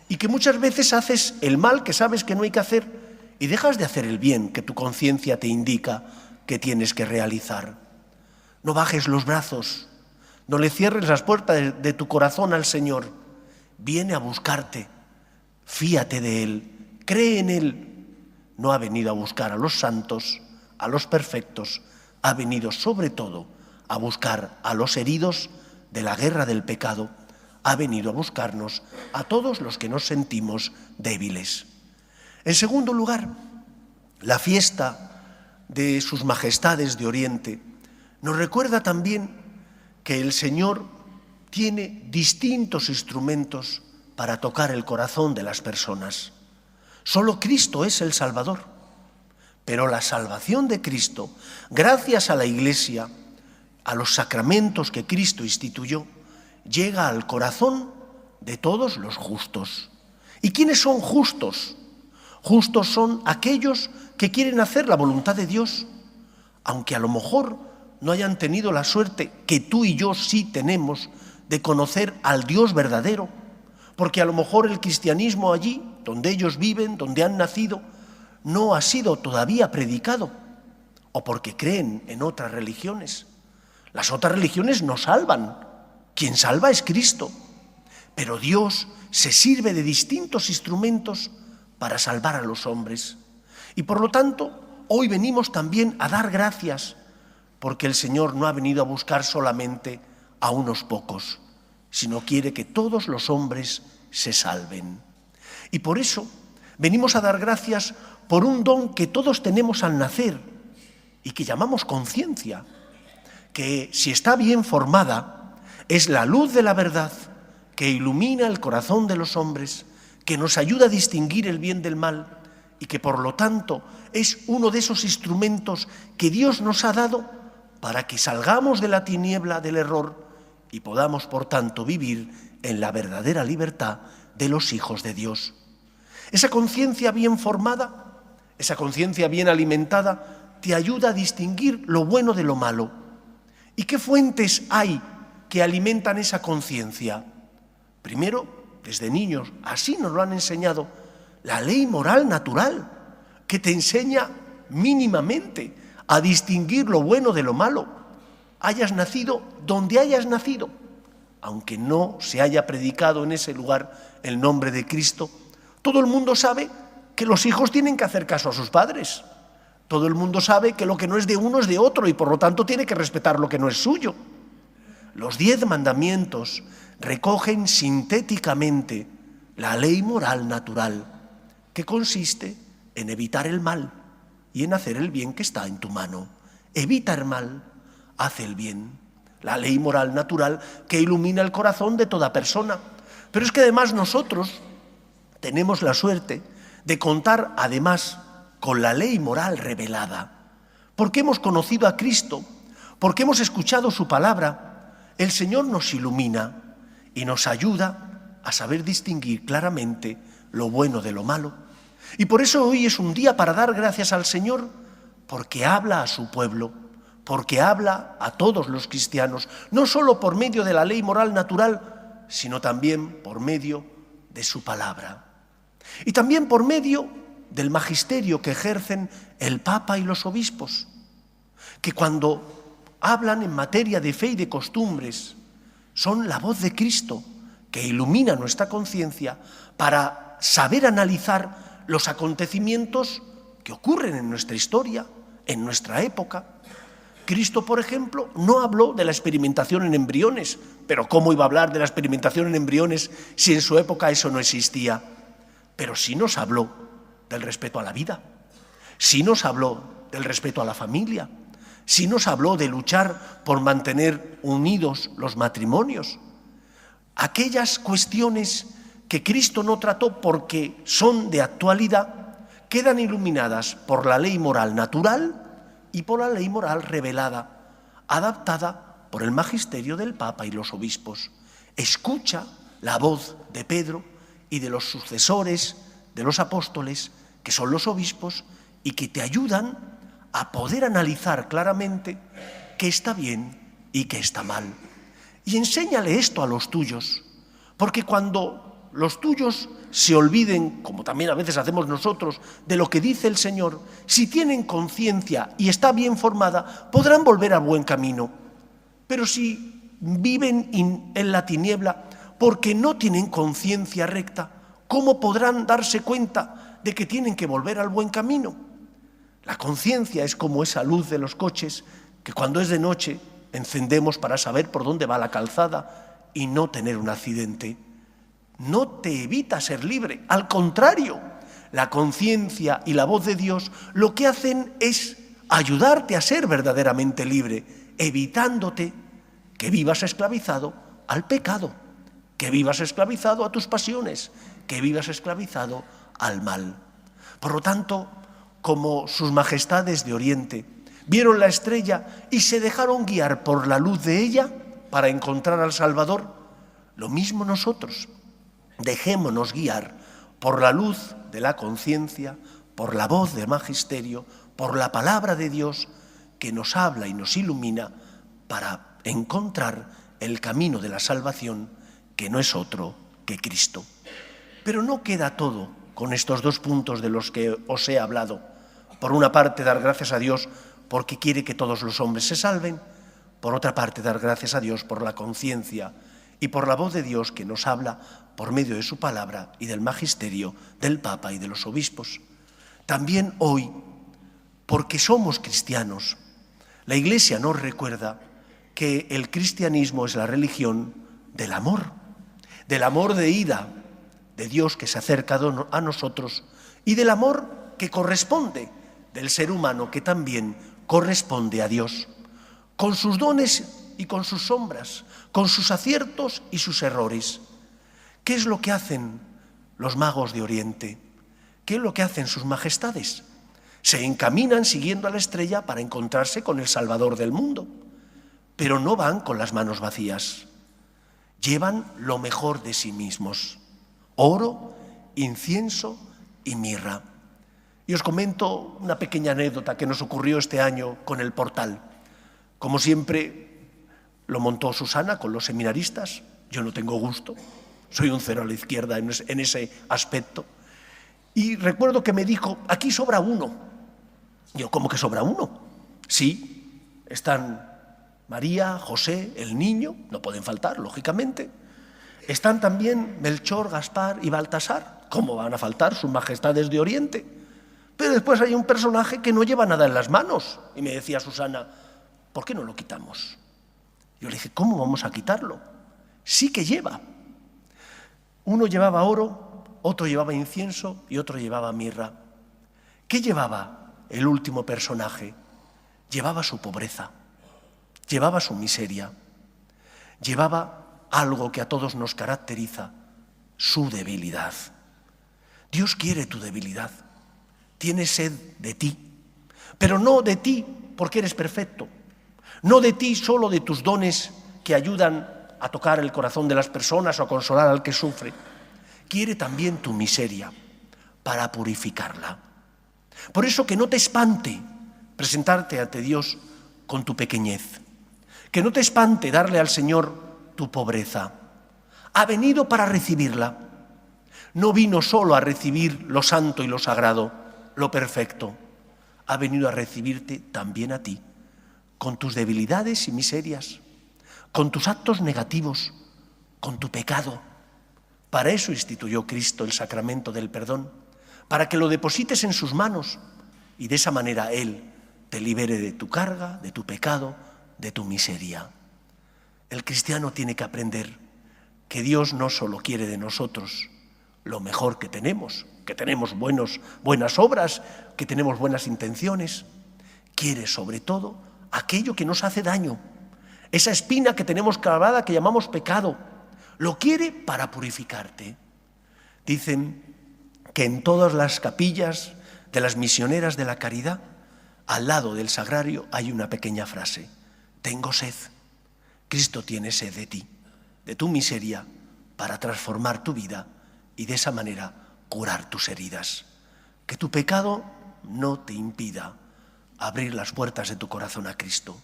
y que muchas veces haces el mal que sabes que no hay que hacer y dejas de hacer el bien que tu conciencia te indica que tienes que realizar. No bajes los brazos, no le cierres las puertas de tu corazón al Señor. Viene a buscarte, fíate de Él, cree en Él. No ha venido a buscar a los santos, a los perfectos, ha venido sobre todo a buscar a los heridos de la guerra del pecado, ha venido a buscarnos a todos los que nos sentimos débiles. En segundo lugar, la fiesta de sus majestades de Oriente nos recuerda también que el Señor tiene distintos instrumentos para tocar el corazón de las personas. Solo Cristo es el Salvador, pero la salvación de Cristo, gracias a la Iglesia, a los sacramentos que Cristo instituyó, llega al corazón de todos los justos. ¿Y quiénes son justos? Justos son aquellos que quieren hacer la voluntad de Dios, aunque a lo mejor no hayan tenido la suerte que tú y yo sí tenemos de conocer al Dios verdadero, porque a lo mejor el cristianismo allí, donde ellos viven, donde han nacido, no ha sido todavía predicado, o porque creen en otras religiones. Las otras religiones no salvan. Quien salva es Cristo, pero Dios se sirve de distintos instrumentos para salvar a los hombres. Y por lo tanto, hoy venimos también a dar gracias, porque el Señor no ha venido a buscar solamente a unos pocos, sino quiere que todos los hombres se salven. Y por eso venimos a dar gracias por un don que todos tenemos al nacer y que llamamos conciencia, que si está bien formada, es la luz de la verdad que ilumina el corazón de los hombres, que nos ayuda a distinguir el bien del mal y que por lo tanto es uno de esos instrumentos que Dios nos ha dado para que salgamos de la tiniebla del error y podamos por tanto vivir en la verdadera libertad de los hijos de Dios. Esa conciencia bien formada, esa conciencia bien alimentada te ayuda a distinguir lo bueno de lo malo. ¿Y qué fuentes hay que alimentan esa conciencia? Primero, desde niños, así nos lo han enseñado, la ley moral natural, que te enseña mínimamente a distinguir lo bueno de lo malo, hayas nacido donde hayas nacido, aunque no se haya predicado en ese lugar el nombre de Cristo. Todo el mundo sabe que los hijos tienen que hacer caso a sus padres. Todo el mundo sabe que lo que no es de uno es de otro y por lo tanto tiene que respetar lo que no es suyo. Los 10 mandamientos recogen sintéticamente la ley moral natural, que consiste en evitar el mal y en hacer el bien que está en tu mano. Evita el mal, hace el bien. La ley moral natural que ilumina el corazón de toda persona. Pero es que además nosotros tenemos la suerte de contar además con la ley moral revelada, porque hemos conocido a Cristo, porque hemos escuchado su palabra. El Señor nos ilumina y nos ayuda a saber distinguir claramente lo bueno de lo malo. Y por eso hoy es un día para dar gracias al Señor, porque habla a su pueblo, porque habla a todos los cristianos, no solo por medio de la ley moral natural, sino también por medio de su palabra. Y también por medio del magisterio que ejercen el Papa y los obispos, que cuando hablan en materia de fe y de costumbres, son la voz de Cristo que ilumina nuestra conciencia para saber analizar los acontecimientos que ocurren en nuestra historia, en nuestra época. Cristo, por ejemplo, no habló de la experimentación en embriones, pero ¿cómo iba a hablar de la experimentación en embriones si en su época eso no existía? Pero sí nos habló del respeto a la vida, sí nos habló del respeto a la familia, sí nos habló de luchar por mantener unidos los matrimonios. Aquellas cuestiones que Cristo no trató porque son de actualidad, quedan iluminadas por la ley moral natural y por la ley moral revelada, adaptada por el magisterio del Papa y los obispos. Escucha la voz de Pedro y de los sucesores de los apóstoles, que son los obispos, y que te ayudan a poder analizar claramente qué está bien y qué está mal. Y enséñale esto a los tuyos, porque cuando los tuyos se olviden, como también a veces hacemos nosotros, de lo que dice el Señor, si tienen conciencia y está bien formada, podrán volver al buen camino. Pero si viven en la tiniebla porque no tienen conciencia recta, ¿cómo podrán darse cuenta de que tienen que volver al buen camino? La conciencia es como esa luz de los coches que cuando es de noche encendemos para saber por dónde va la calzada y no tener un accidente. No te evita ser libre, al contrario, la conciencia y la voz de Dios lo que hacen es ayudarte a ser verdaderamente libre, evitándote que vivas esclavizado al pecado, que vivas esclavizado a tus pasiones, que vivas esclavizado al mal. Por lo tanto, como sus majestades de Oriente vieron la estrella y se dejaron guiar por la luz de ella para encontrar al Salvador, lo mismo nosotros. Dejémonos guiar por la luz de la conciencia, por la voz del magisterio, por la palabra de Dios que nos habla y nos ilumina para encontrar el camino de la salvación, que no es otro que Cristo. Pero no queda todo con estos 2 puntos de los que os he hablado. Por una parte, dar gracias a Dios porque quiere que todos los hombres se salven. Por otra parte, dar gracias a Dios por la conciencia y por la voz de Dios que nos habla por medio de su palabra y del magisterio del Papa y de los obispos. También hoy, porque somos cristianos, la Iglesia nos recuerda que el cristianismo es la religión del amor de ida de Dios que se acerca a nosotros y del amor que corresponde del ser humano que también corresponde a Dios, con sus dones y con sus sombras, con sus aciertos y sus errores. ¿Qué es lo que hacen los magos de Oriente? ¿Qué es lo que hacen sus majestades? Se encaminan siguiendo a la estrella para encontrarse con el Salvador del mundo, pero no van con las manos vacías. Llevan lo mejor de sí mismos: oro, incienso y mirra. Y os comento una pequeña anécdota que nos ocurrió este año con el portal. Como siempre, lo montó Susana con los seminaristas. Yo no tengo gusto, soy un cero a la izquierda en ese aspecto. Y recuerdo que me dijo, aquí sobra uno. Yo, ¿cómo que sobra uno? Sí, están María, José, el niño, no pueden faltar, lógicamente. Están también Melchor, Gaspar y Baltasar. ¿Cómo van a faltar sus majestades de Oriente? Pero después hay un personaje que no lleva nada en las manos. Y me decía Susana, ¿por qué no lo quitamos? Yo le dije, ¿cómo vamos a quitarlo? Sí que lleva. Uno llevaba oro, otro llevaba incienso y otro llevaba mirra. ¿Qué llevaba el último personaje? Llevaba su pobreza, llevaba su miseria, llevaba algo que a todos nos caracteriza, su debilidad. Dios quiere tu debilidad, tiene sed de ti, pero no de ti porque eres perfecto, no de ti solo de tus dones que ayudan a tocar el corazón de las personas o a consolar al que sufre. Quiere también tu miseria para purificarla. Por eso que no te espante presentarte ante Dios con tu pequeñez, que no te espante darle al Señor tu pobreza. Ha venido para recibirla. No vino solo a recibir lo santo y lo sagrado, lo perfecto. Ha venido a recibirte también a ti, con tus debilidades y miserias, con tus actos negativos, con tu pecado. Para eso instituyó Cristo el sacramento del perdón, para que lo deposites en sus manos y de esa manera Él te libere de tu carga, de tu pecado, de tu miseria. El cristiano tiene que aprender que Dios no solo quiere de nosotros lo mejor que tenemos buenas obras, que tenemos buenas intenciones, quiere sobre todo aquello que nos hace daño, esa espina que tenemos clavada que llamamos pecado, lo quiere para purificarte. Dicen que en todas las capillas de las misioneras de la caridad, al lado del sagrario hay una pequeña frase: tengo sed. Cristo tiene sed de ti, de tu miseria, para transformar tu vida y de esa manera curar tus heridas. Que tu pecado no te impida abrir las puertas de tu corazón a Cristo.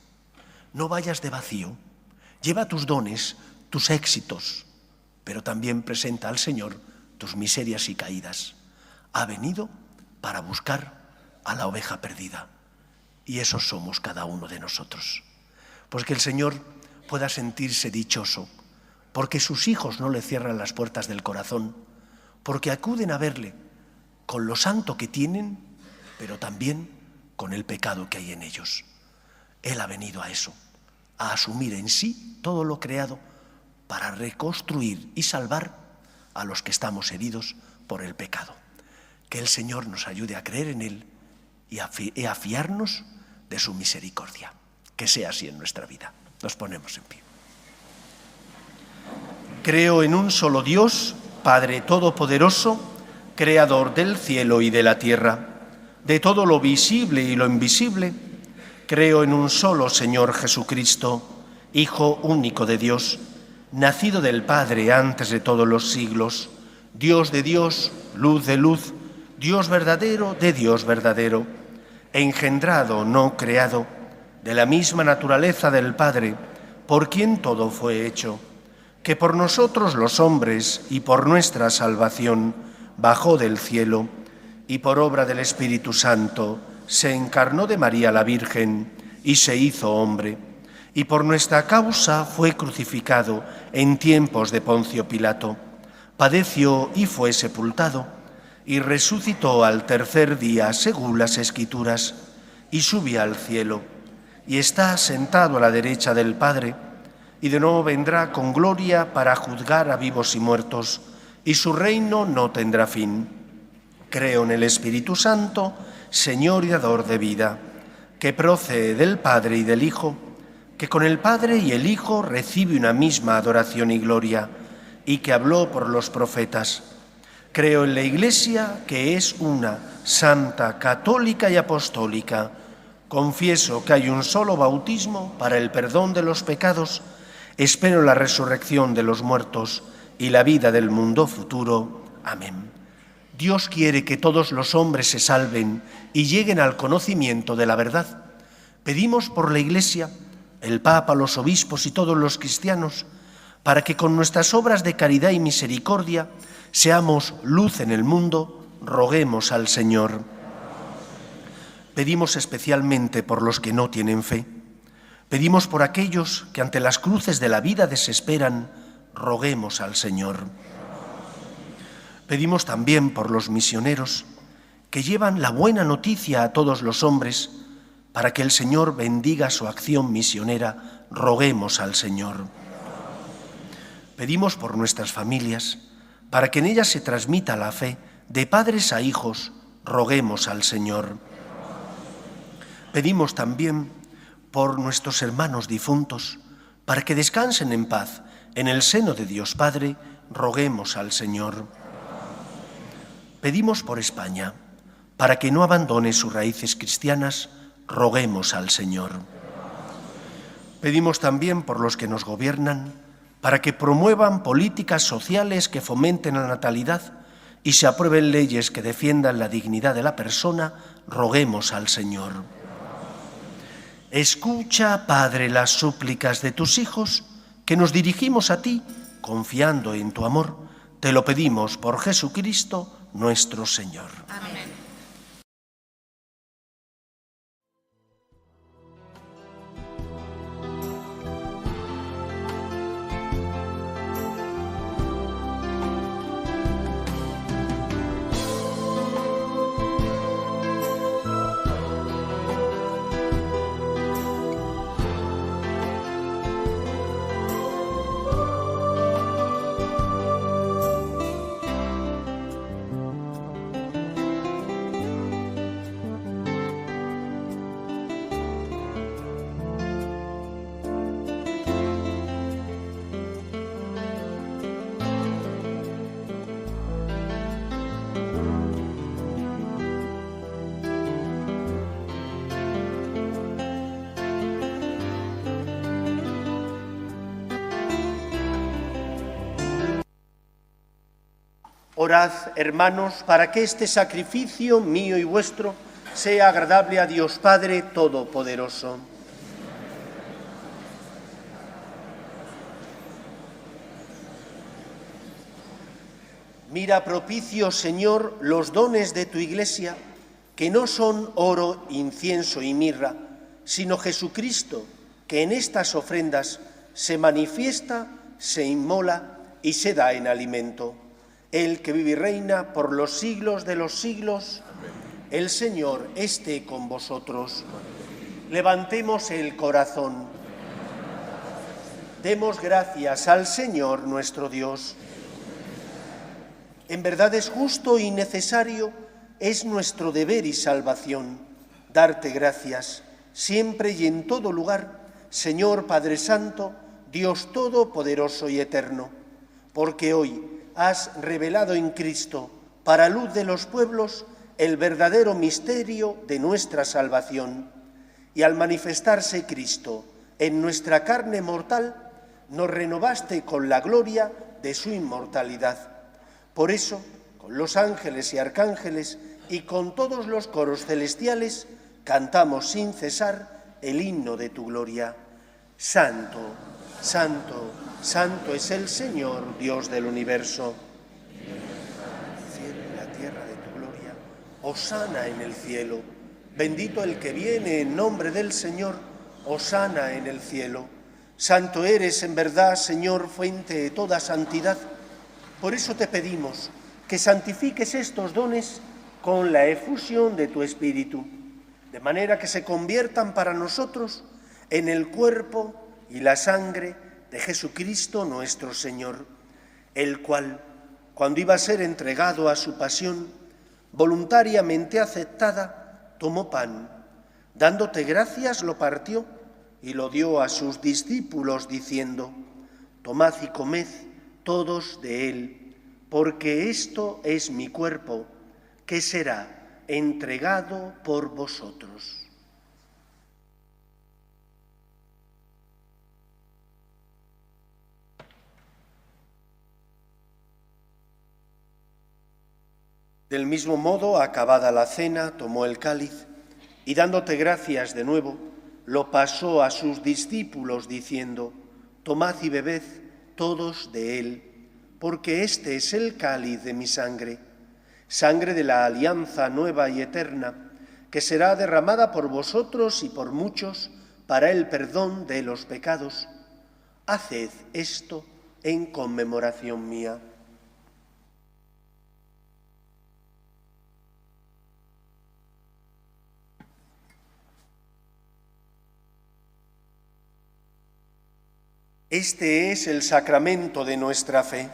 No vayas de vacío, lleva tus dones, tus éxitos, pero también presenta al Señor tus miserias y caídas. Ha venido para buscar a la oveja perdida. Y esos somos cada uno de nosotros. Pues que el Señor pueda sentirse dichoso, porque sus hijos no le cierran las puertas del corazón, porque acuden a verle con lo santo que tienen, pero también con el pecado que hay en ellos. Él ha venido a eso, a asumir en sí todo lo creado para reconstruir y salvar a los que estamos heridos por el pecado. Que el Señor nos ayude a creer en Él y a fiarnos de su misericordia. Que sea así en nuestra vida. Nos ponemos en pie. Creo en un solo Dios, Padre Todopoderoso, Creador del cielo y de la tierra, de todo lo visible y lo invisible. Creo en un solo Señor Jesucristo, Hijo único de Dios, nacido del Padre antes de todos los siglos, Dios de Dios, luz de luz, Dios verdadero de Dios verdadero, engendrado, no creado, de la misma naturaleza del Padre, por quien todo fue hecho, que por nosotros los hombres y por nuestra salvación bajó del cielo y por obra del Espíritu Santo se encarnó de María la Virgen y se hizo hombre, y por nuestra causa fue crucificado en tiempos de Poncio Pilato, padeció y fue sepultado, y resucitó al tercer día según las Escrituras, y subió al cielo, y está sentado a la derecha del Padre, y de nuevo vendrá con gloria para juzgar a vivos y muertos, y su reino no tendrá fin. Creo en el Espíritu Santo, Señor y dador de vida, que procede del Padre y del Hijo, que con el Padre y el Hijo recibe una misma adoración y gloria, y que habló por los profetas. Creo en la Iglesia, que es una, santa, católica y apostólica. Confieso que hay un solo bautismo para el perdón de los pecados. Espero la resurrección de los muertos y la vida del mundo futuro. Amén. Dios quiere que todos los hombres se salven y lleguen al conocimiento de la verdad. Pedimos por la Iglesia el Papa, los obispos y todos los cristianos, para que con nuestras obras de caridad y misericordia seamos luz en el mundo, roguemos al Señor. Pedimos especialmente por los que no tienen fe. Pedimos por aquellos que ante las cruces de la vida desesperan, roguemos al Señor. Pedimos también por los misioneros que llevan la buena noticia a todos los hombres, para que el Señor bendiga su acción misionera, roguemos al Señor. Pedimos por nuestras familias, para que en ellas se transmita la fe de padres a hijos, roguemos al Señor. Pedimos también por nuestros hermanos difuntos, para que descansen en paz en el seno de Dios Padre, roguemos al Señor. Pedimos por España, para que no abandone sus raíces cristianas, roguemos al Señor. Pedimos también por los que nos gobiernan, para que promuevan políticas sociales que fomenten la natalidad y se aprueben leyes que defiendan la dignidad de la persona, roguemos al Señor. Escucha, Padre, las súplicas de tus hijos, que nos dirigimos a ti, confiando en tu amor. Te lo pedimos por Jesucristo, nuestro Señor. Amén. Orad, hermanos, para que este sacrificio mío y vuestro sea agradable a Dios Padre Todopoderoso. Mira propicio, Señor, los dones de tu Iglesia, que no son oro, incienso y mirra, sino Jesucristo, que en estas ofrendas se manifiesta, se inmola y se da en alimento. El que vive y reina por los siglos de los siglos. Amén. El Señor esté con vosotros. Levantemos el corazón. Demos gracias al Señor nuestro Dios. En verdad es justo y necesario, es nuestro deber y salvación, darte gracias, siempre y en todo lugar, Señor Padre Santo, Dios Todopoderoso y Eterno, porque hoy has revelado en Cristo, para luz de los pueblos, el verdadero misterio de nuestra salvación. Y al manifestarse Cristo en nuestra carne mortal, nos renovaste con la gloria de su inmortalidad. Por eso, con los ángeles y arcángeles y con todos los coros celestiales, cantamos sin cesar el himno de tu gloria. Santo, santo, santo es el Señor, Dios del universo. El cielo y la tierra de tu gloria. Hosana en el cielo. Bendito el que viene en nombre del Señor. Hosana en el cielo. Santo eres en verdad, Señor, fuente de toda santidad. Por eso te pedimos que santifiques estos dones con la efusión de tu Espíritu, de manera que se conviertan para nosotros en el cuerpo y la sangre de Jesucristo nuestro Señor, el cual, cuando iba a ser entregado a su pasión, voluntariamente aceptada, tomó pan, dándote gracias lo partió y lo dio a sus discípulos diciendo: tomad y comed todos de él, porque esto es mi cuerpo, que será entregado por vosotros. Del mismo modo, acabada la cena, tomó el cáliz y dándote gracias de nuevo, lo pasó a sus discípulos diciendo: tomad y bebed todos de él, porque este es el cáliz de mi sangre, sangre de la alianza nueva y eterna, que será derramada por vosotros y por muchos para el perdón de los pecados. Haced esto en conmemoración mía. Este es el sacramento de nuestra fe.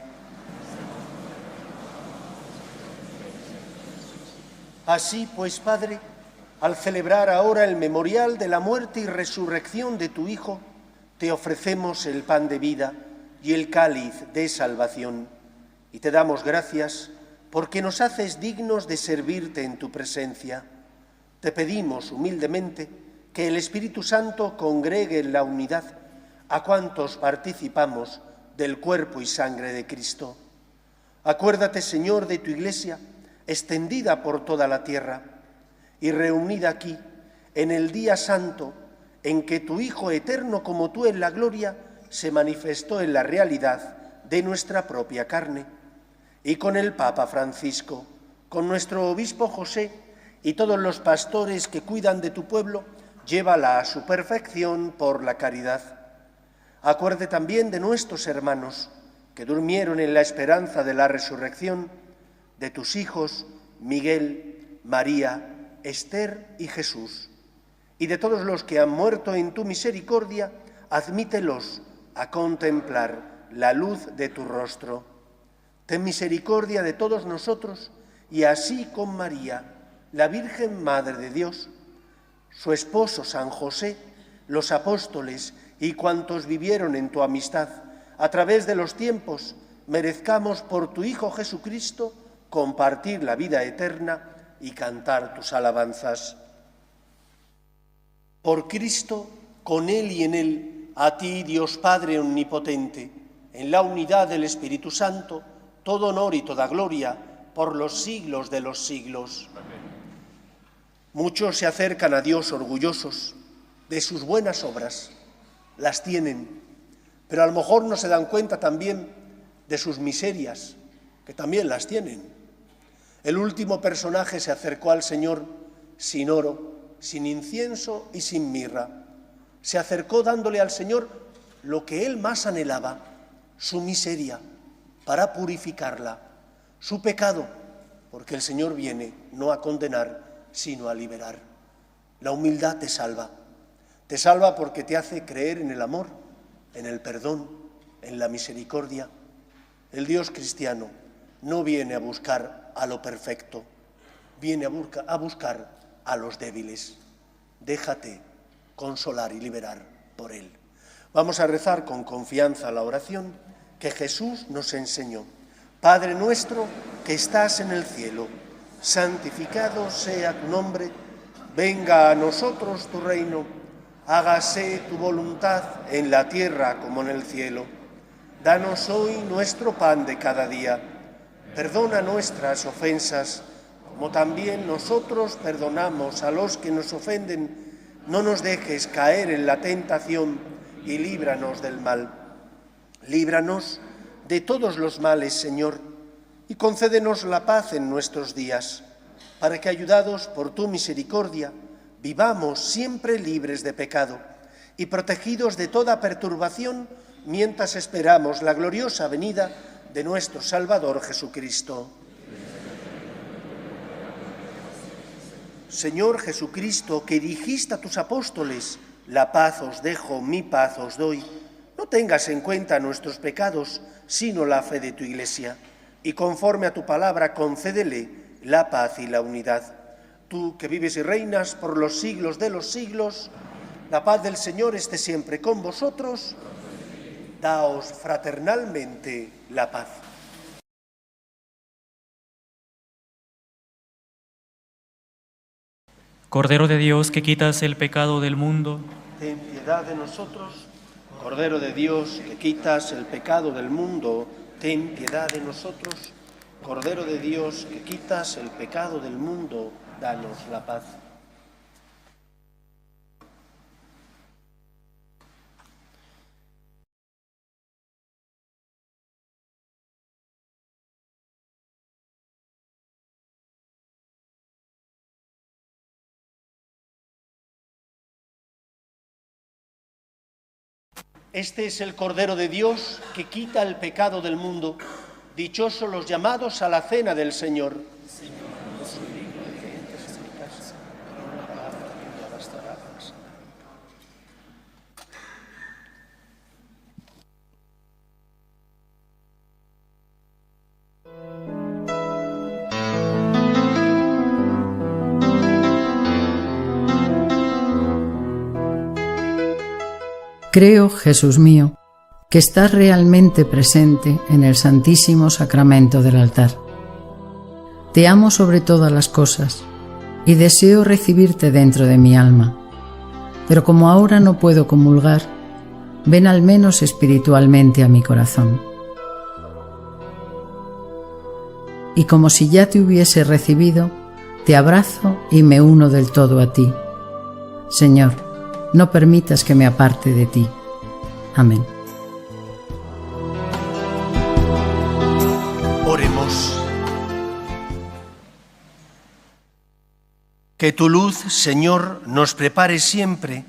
Así pues, Padre, al celebrar ahora el memorial de la muerte y resurrección de tu Hijo, te ofrecemos el pan de vida y el cáliz de salvación, y te damos gracias porque nos haces dignos de servirte en tu presencia. Te pedimos humildemente que el Espíritu Santo congregue en la unidad a cuantos participamos del cuerpo y sangre de Cristo. Acuérdate, Señor, de tu Iglesia, extendida por toda la tierra y reunida aquí en el día santo en que tu Hijo eterno como tú en la gloria se manifestó en la realidad de nuestra propia carne, y con el Papa Francisco, con nuestro obispo José y todos los pastores que cuidan de tu pueblo, llévala a su perfección por la caridad. Acuerde también de nuestros hermanos que durmieron en la esperanza de la resurrección, de tus hijos Miguel, María, Esther y Jesús, y de todos los que han muerto en tu misericordia, admítelos a contemplar la luz de tu rostro. Ten misericordia de todos nosotros, y así con María, la Virgen Madre de Dios, su esposo San José, los apóstoles y cuantos vivieron en tu amistad, a través de los tiempos, merezcamos por tu Hijo Jesucristo compartir la vida eterna y cantar tus alabanzas. Por Cristo, con Él y en Él, a ti, Dios Padre omnipotente, en la unidad del Espíritu Santo, todo honor y toda gloria por los siglos de los siglos. Muchos se acercan a Dios orgullosos de sus buenas obras, las tienen, pero a lo mejor no se dan cuenta también de sus miserias, que también las tienen. El último personaje se acercó al Señor sin oro, sin incienso y sin mirra. Se acercó dándole al Señor lo que él más anhelaba, su miseria, para purificarla, su pecado, porque el Señor viene no a condenar, sino a liberar. La humildad te salva porque te hace creer en el amor, en el perdón, en la misericordia. El Dios cristiano no viene a buscar a lo perfecto, viene a buscar a los débiles. Déjate consolar y liberar por Él. Vamos a rezar con confianza la oración que Jesús nos enseñó. Padre nuestro que estás en el cielo, santificado sea tu nombre, venga a nosotros tu reino, hágase tu voluntad en la tierra como en el cielo. Danos hoy nuestro pan de cada día. Perdona nuestras ofensas, como también nosotros perdonamos a los que nos ofenden. No nos dejes caer en la tentación y líbranos del mal. Líbranos de todos los males, Señor, y concédenos la paz en nuestros días, para que, ayudados por tu misericordia, vivamos siempre libres de pecado y protegidos de toda perturbación mientras esperamos la gloriosa venida de nuestro Salvador Jesucristo. Señor Jesucristo, que dijiste a tus apóstoles: la paz os dejo, mi paz os doy, no tengas en cuenta nuestros pecados, sino la fe de tu Iglesia, y conforme a tu palabra concédele la paz y la unidad. Tú que vives y reinas por los siglos de los siglos, la paz del Señor esté siempre con vosotros. Daos fraternalmente la paz. Cordero de Dios, que quitas el pecado del mundo, Ten piedad de nosotros. Cordero de Dios, que quitas el pecado del mundo, ten piedad de nosotros. Cordero de Dios, que quitas el pecado del mundo, danos la paz. Este es el Cordero de Dios que quita el pecado del mundo. Dichosos los llamados a la cena del Señor. Creo, Jesús mío, que estás realmente presente en el Santísimo Sacramento del altar. Te amo sobre todas las cosas y deseo recibirte dentro de mi alma. Pero como ahora no puedo comulgar, ven al menos espiritualmente a mi corazón. Y como si ya te hubiese recibido, te abrazo y me uno del todo a ti. Señor, no permitas que me aparte de ti. Amén. Oremos. Que tu luz, Señor, nos prepare siempre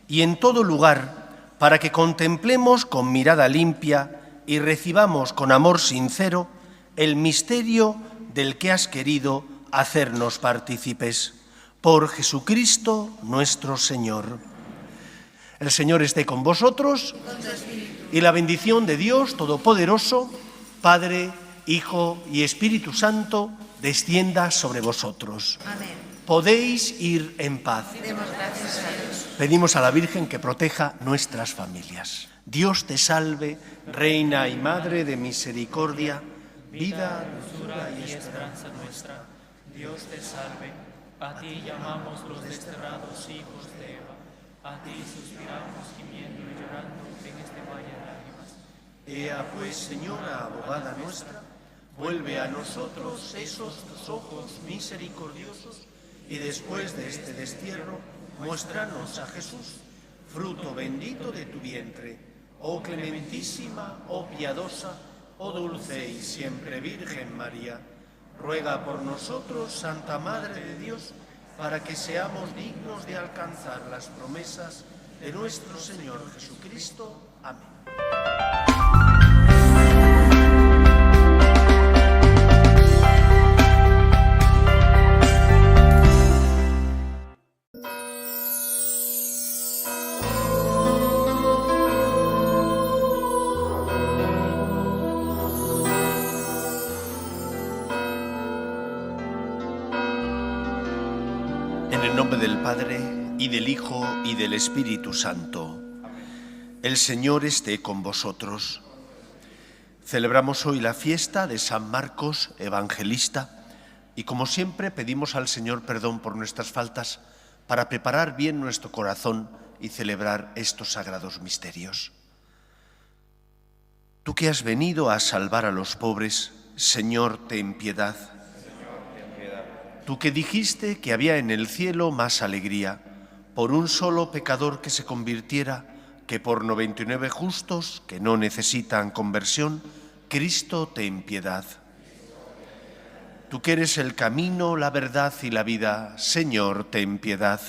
y en todo lugar para que contemplemos con mirada limpia y recibamos con amor sincero el misterio del que has querido hacernos partícipes. Por Jesucristo nuestro Señor. El Señor esté con vosotros y la bendición de Dios Todopoderoso, Padre, Hijo y Espíritu Santo, descienda sobre vosotros. Amén. Podéis ir en paz. Demos gracias a Dios. Pedimos a la Virgen que proteja nuestras familias. Dios te salve, Reina y Madre de misericordia, vida, dulzura y esperanza nuestra. Dios te salve, a ti llamamos los desterrados hijos de Eva, a ti suspiramos gimiendo y llorando en este valle de lágrimas. Ea pues, Señora, abogada nuestra, vuelve a nosotros esos tus ojos misericordiosos y después de este destierro, muéstranos a Jesús, fruto bendito de tu vientre, oh clementísima, oh piadosa, oh dulce y siempre Virgen María. Ruega por nosotros, Santa Madre de Dios, para que seamos dignos de alcanzar las promesas de nuestro Señor Jesucristo. Amén. En el nombre del Padre, y del Hijo, y del Espíritu Santo. El Señor esté con vosotros. Celebramos hoy la fiesta de San Marcos, evangelista, y como siempre pedimos al Señor perdón por nuestras faltas para preparar bien nuestro corazón y celebrar estos sagrados misterios. Tú que has venido a salvar a los pobres, Señor, ten piedad. Tú que dijiste que había en el cielo más alegría por un solo pecador que se convirtiera que por 99 justos que no necesitan conversión, Cristo, ten piedad. Tú que eres el camino, la verdad y la vida, Señor, ten piedad.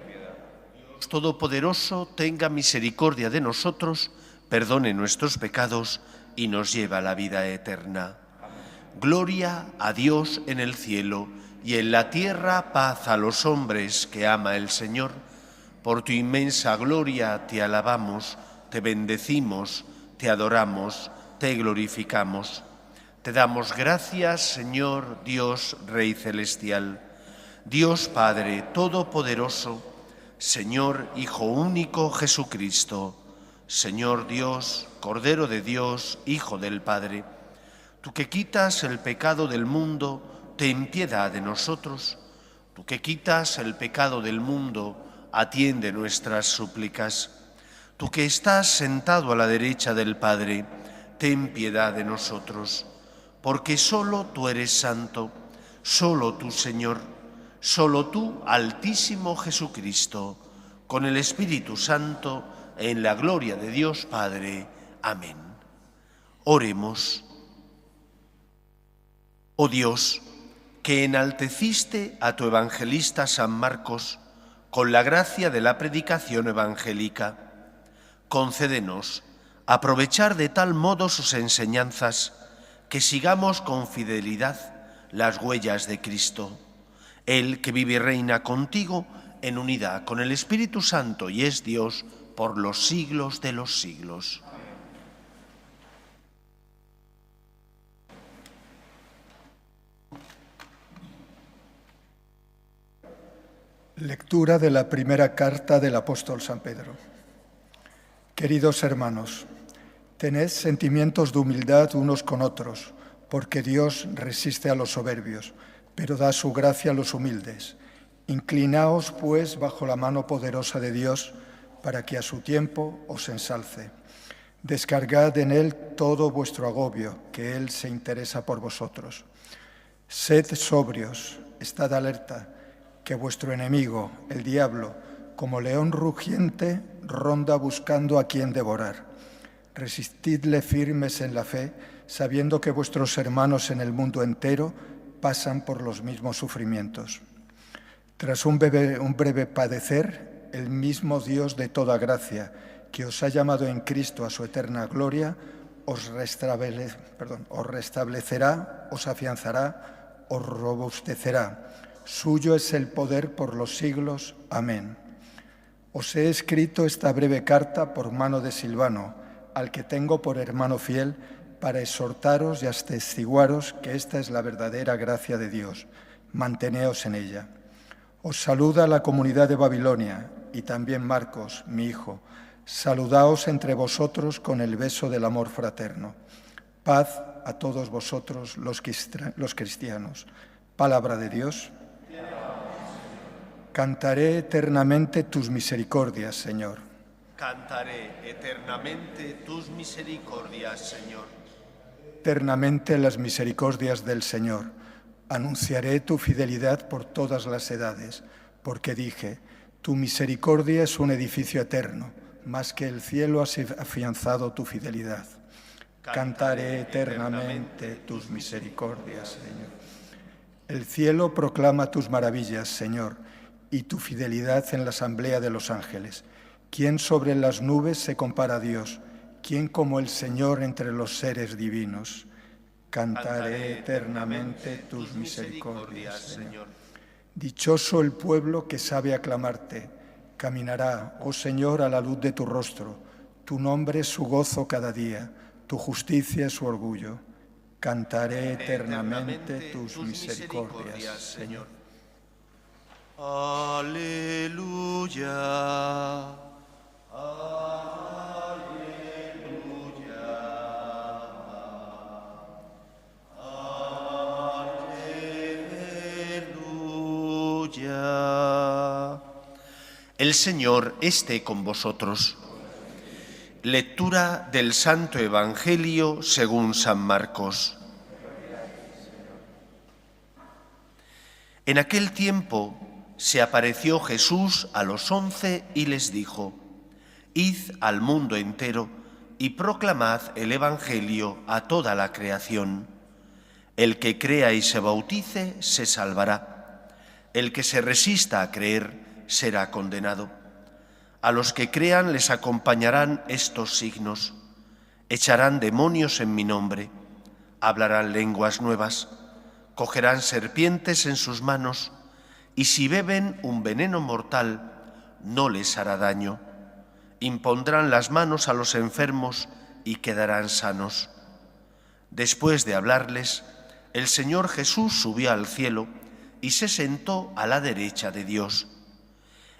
Dios Todopoderoso, tenga misericordia de nosotros, perdone nuestros pecados y nos lleve a la vida eterna. Gloria a Dios en el cielo y en la tierra paz a los hombres que ama el Señor. Por tu inmensa gloria te alabamos, te bendecimos, te adoramos, te glorificamos. Te damos gracias, Señor Dios Rey Celestial, Dios Padre Todopoderoso, Señor Hijo único Jesucristo, Señor Dios, Cordero de Dios, Hijo del Padre. Tú que quitas el pecado del mundo, ten piedad de nosotros. Tú que quitas el pecado del mundo, atiende nuestras súplicas. Tú que estás sentado a la derecha del Padre, ten piedad de nosotros. Porque solo tú eres santo, solo tú, Señor, solo tú, Altísimo Jesucristo, con el Espíritu Santo, en la gloria de Dios Padre. Amén. Oremos. Oh Dios, que enalteciste a tu evangelista San Marcos con la gracia de la predicación evangélica, concédenos aprovechar de tal modo sus enseñanzas que sigamos con fidelidad las huellas de Cristo, Él que vive y reina contigo en unidad con el Espíritu Santo y es Dios por los siglos de los siglos. Lectura de la primera carta del apóstol San Pedro. Queridos hermanos, tened sentimientos de humildad unos con otros, porque Dios resiste a los soberbios, pero da su gracia a los humildes. Inclinaos, pues, bajo la mano poderosa de Dios, para que a su tiempo os ensalce. Descargad en Él todo vuestro agobio, que Él se interesa por vosotros. Sed sobrios, estad alerta, que vuestro enemigo, el diablo, como león rugiente, ronda buscando a quien devorar. Resistidle firmes en la fe, sabiendo que vuestros hermanos en el mundo entero pasan por los mismos sufrimientos. Tras un breve padecer, el mismo Dios de toda gracia, que os ha llamado en Cristo a su eterna gloria, os restablecerá, os afianzará, os robustecerá. Suyo es el poder por los siglos. Amén. Os he escrito esta breve carta por mano de Silvano, al que tengo por hermano fiel, para exhortaros y atestiguaros que esta es la verdadera gracia de Dios. Manteneos en ella. Os saluda la comunidad de Babilonia y también Marcos, mi hijo. Saludaos entre vosotros con el beso del amor fraterno. Paz a todos vosotros los cristianos. Palabra de Dios. Cantaré eternamente tus misericordias, Señor. Cantaré eternamente tus misericordias, Señor. Eternamente las misericordias del Señor. Anunciaré tu fidelidad por todas las edades, porque dije, tu misericordia es un edificio eterno, más que el cielo has afianzado tu fidelidad. Cantaré eternamente tus misericordias, Señor. El cielo proclama tus maravillas, Señor, y tu fidelidad en la asamblea de los ángeles. ¿Quién sobre las nubes se compara a Dios? ¿Quién como el Señor entre los seres divinos? Cantaré eternamente tus misericordias, Señor. Dichoso el pueblo que sabe aclamarte. Caminará, oh Señor, a la luz de tu rostro. Tu nombre es su gozo cada día, tu justicia es su orgullo. Cantaré eternamente tus misericordias, Señor. Aleluya. Aleluya. El Señor esté con vosotros. Lectura del Santo Evangelio según San Marcos. En aquel tiempo se apareció Jesús a los 11 y les dijo: Id al mundo entero y proclamad el Evangelio a toda la creación. El que crea y se bautice se salvará. El que se resista a creer será condenado. A los que crean les acompañarán estos signos: echarán demonios en mi nombre, hablarán lenguas nuevas, cogerán serpientes en sus manos, y si beben un veneno mortal, no les hará daño. Impondrán las manos a los enfermos y quedarán sanos. Después de hablarles, el Señor Jesús subió al cielo y se sentó a la derecha de Dios.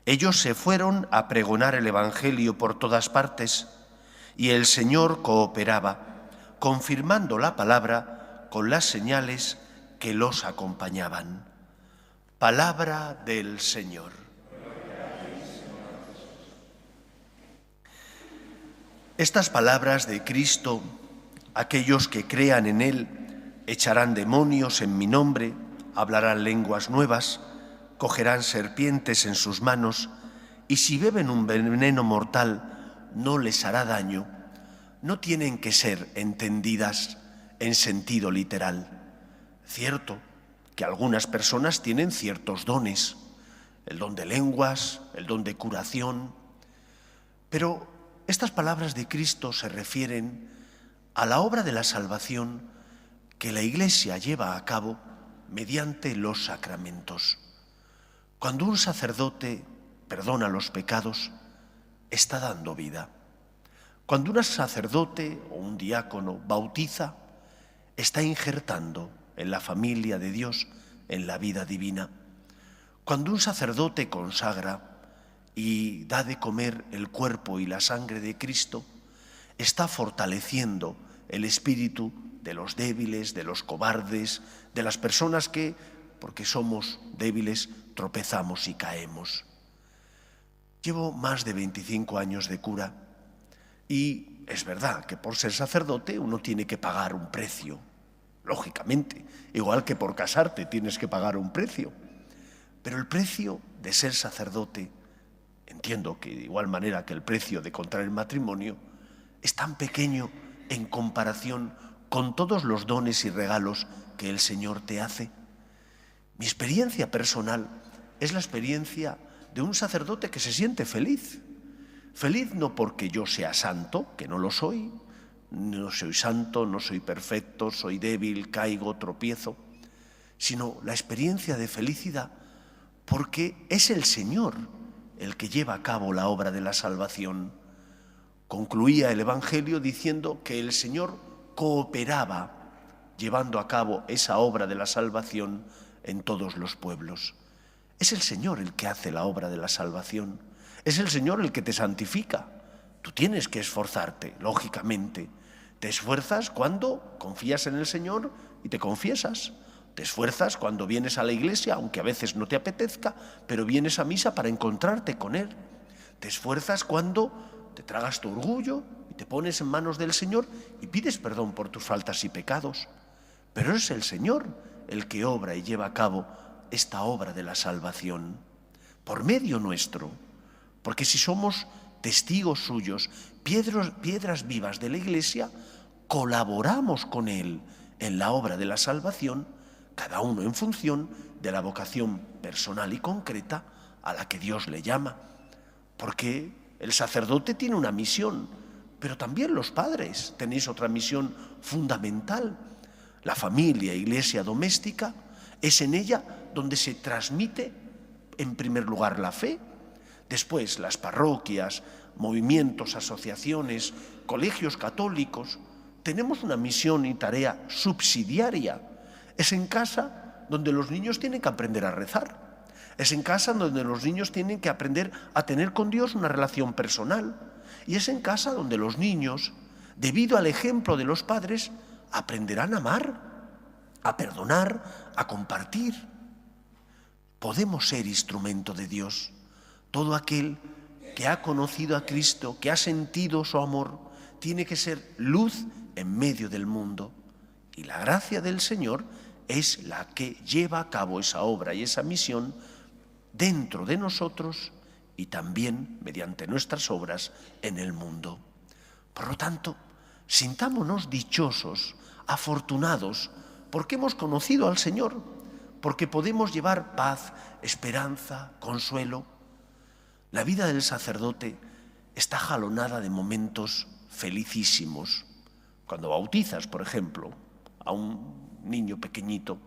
Ellos se fueron a pregonar el Evangelio por todas partes, y el Señor cooperaba, confirmando la palabra con las señales que los acompañaban. Palabra del Señor. Estas palabras de Cristo, aquellos que crean en Él, echarán demonios en mi nombre, hablarán lenguas nuevas, cogerán serpientes en sus manos, y si beben un veneno mortal, no les hará daño, no tienen que ser entendidas en sentido literal. Cierto que algunas personas tienen ciertos dones, el don de lenguas, el don de curación, pero Estas palabras de Cristo se refieren a la obra de la salvación que la Iglesia lleva a cabo mediante los sacramentos. Cuando un sacerdote perdona los pecados, está dando vida. Cuando un sacerdote o un diácono bautiza, está injertando en la familia de Dios, en la vida divina. Cuando un sacerdote consagra y da de comer el cuerpo y la sangre de Cristo, está fortaleciendo el espíritu de los débiles, de los cobardes, de las personas que, porque somos débiles, tropezamos y caemos. Llevo más de 25 años de cura y es verdad que por ser sacerdote uno tiene que pagar un precio, lógicamente, igual que por casarte tienes que pagar un precio. Pero el precio de ser sacerdote, entiendo que de igual manera que el precio de contraer matrimonio, es tan pequeño en comparación con todos los dones y regalos que el Señor te hace. Mi experiencia personal es la experiencia de un sacerdote que se siente feliz. Feliz no porque yo sea santo, que no lo soy, no soy santo, no soy perfecto, soy débil, caigo, tropiezo, sino la experiencia de felicidad porque es el Señor el que lleva a cabo la obra de la salvación. Concluía el Evangelio diciendo que el Señor cooperaba llevando a cabo esa obra de la salvación en todos los pueblos. Es el Señor el que hace la obra de la salvación. Es el Señor el que te santifica. Tú tienes que esforzarte, lógicamente. Te esfuerzas cuando confías en el Señor y te confiesas. Te esfuerzas cuando vienes a la iglesia, aunque a veces no te apetezca, pero vienes a misa para encontrarte con Él. Te esfuerzas cuando te tragas tu orgullo y te pones en manos del Señor y pides perdón por tus faltas y pecados. Pero es el Señor el que obra y lleva a cabo esta obra de la salvación por medio nuestro. Porque si somos testigos suyos, piedras vivas de la Iglesia, colaboramos con Él en la obra de la salvación, cada uno en función de la vocación personal y concreta a la que Dios le llama. Porque el sacerdote tiene una misión, pero también los padres tenéis otra misión fundamental. La familia, iglesia doméstica, es en ella donde se transmite en primer lugar la fe. Después las parroquias, movimientos, asociaciones, colegios católicos, tenemos una misión y tarea subsidiaria. Es en casa donde los niños tienen que aprender a rezar. Es en casa donde los niños tienen que aprender a tener con Dios una relación personal. Y es en casa donde los niños, debido al ejemplo de los padres, aprenderán a amar, a perdonar, a compartir. Podemos ser instrumento de Dios. Todo aquel que ha conocido a Cristo, que ha sentido su amor, tiene que ser luz en medio del mundo. Y la gracia del Señor es la que lleva a cabo esa obra y esa misión dentro de nosotros y también mediante nuestras obras en el mundo. Por lo tanto, sintámonos dichosos, afortunados, porque hemos conocido al Señor, porque podemos llevar paz, esperanza, consuelo. La vida del sacerdote está jalonada de momentos felicísimos. Cuando bautizas, por ejemplo, a un niño pequeñito,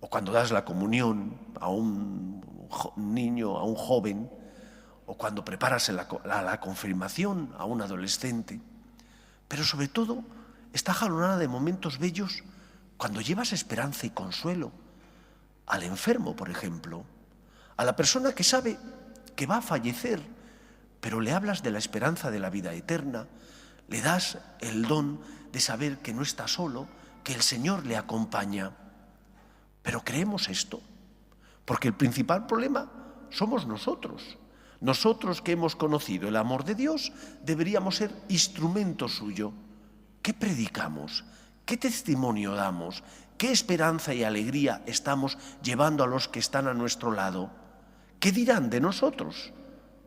o cuando das la comunión a un niño, a un joven, o cuando preparas la confirmación a un adolescente. Pero sobre todo está jalonada de momentos bellos cuando llevas esperanza y consuelo al enfermo, por ejemplo, a la persona que sabe que va a fallecer, pero le hablas de la esperanza de la vida eterna, le das el don de saber que no está solo, que el Señor le acompaña. Pero creemos esto, porque el principal problema somos nosotros. Nosotros que hemos conocido el amor de Dios deberíamos ser instrumento suyo. ¿Qué predicamos? ¿Qué testimonio damos? ¿Qué esperanza y alegría estamos llevando a los que están a nuestro lado? ¿Qué dirán de nosotros,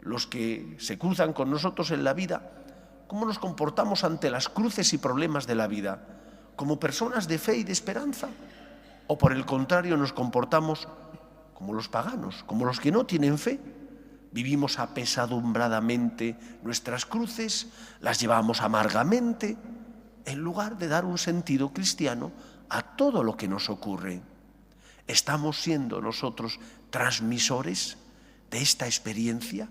los que se cruzan con nosotros en la vida? ¿Cómo nos comportamos ante las cruces y problemas de la vida? ¿Como personas de fe y de esperanza? ¿O por el contrario nos comportamos como los paganos, como los que no tienen fe? vivimos apesadumbradamente nuestras cruces, las llevamos amargamente, en lugar de dar un sentido cristiano a todo lo que nos ocurre. ¿Estamos siendo nosotros transmisores de esta experiencia?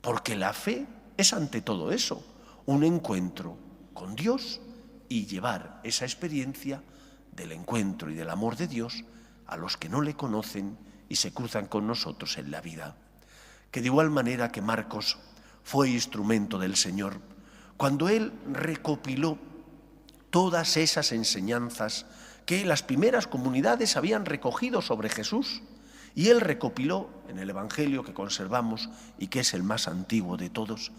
Porque la fe es ante todo eso, un encuentro con Dios y llevar esa experiencia del encuentro y del amor de Dios a los que no le conocen y se cruzan con nosotros en la vida. Que de igual manera que Marcos fue instrumento del Señor, cuando él recopiló todas esas enseñanzas que las primeras comunidades habían recogido sobre Jesús, y él recopiló en el Evangelio que conservamos y que es el más antiguo de todos,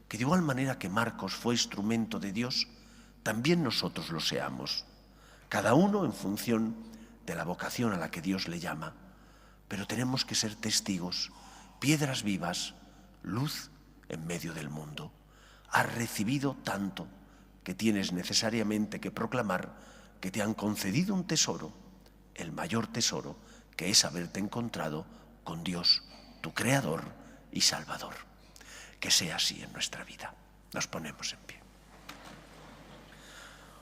que de igual manera que Marcos fue instrumento de Dios, también nosotros lo seamos, cada uno en función de la vocación a la que Dios le llama, pero tenemos que ser testigos, piedras vivas, luz en medio del mundo. Has recibido tanto que tienes necesariamente que proclamar que te han concedido un tesoro, el mayor tesoro, que es haberte encontrado con Dios, tu Creador y Salvador. Que sea así en nuestra vida. Nos ponemos en pie.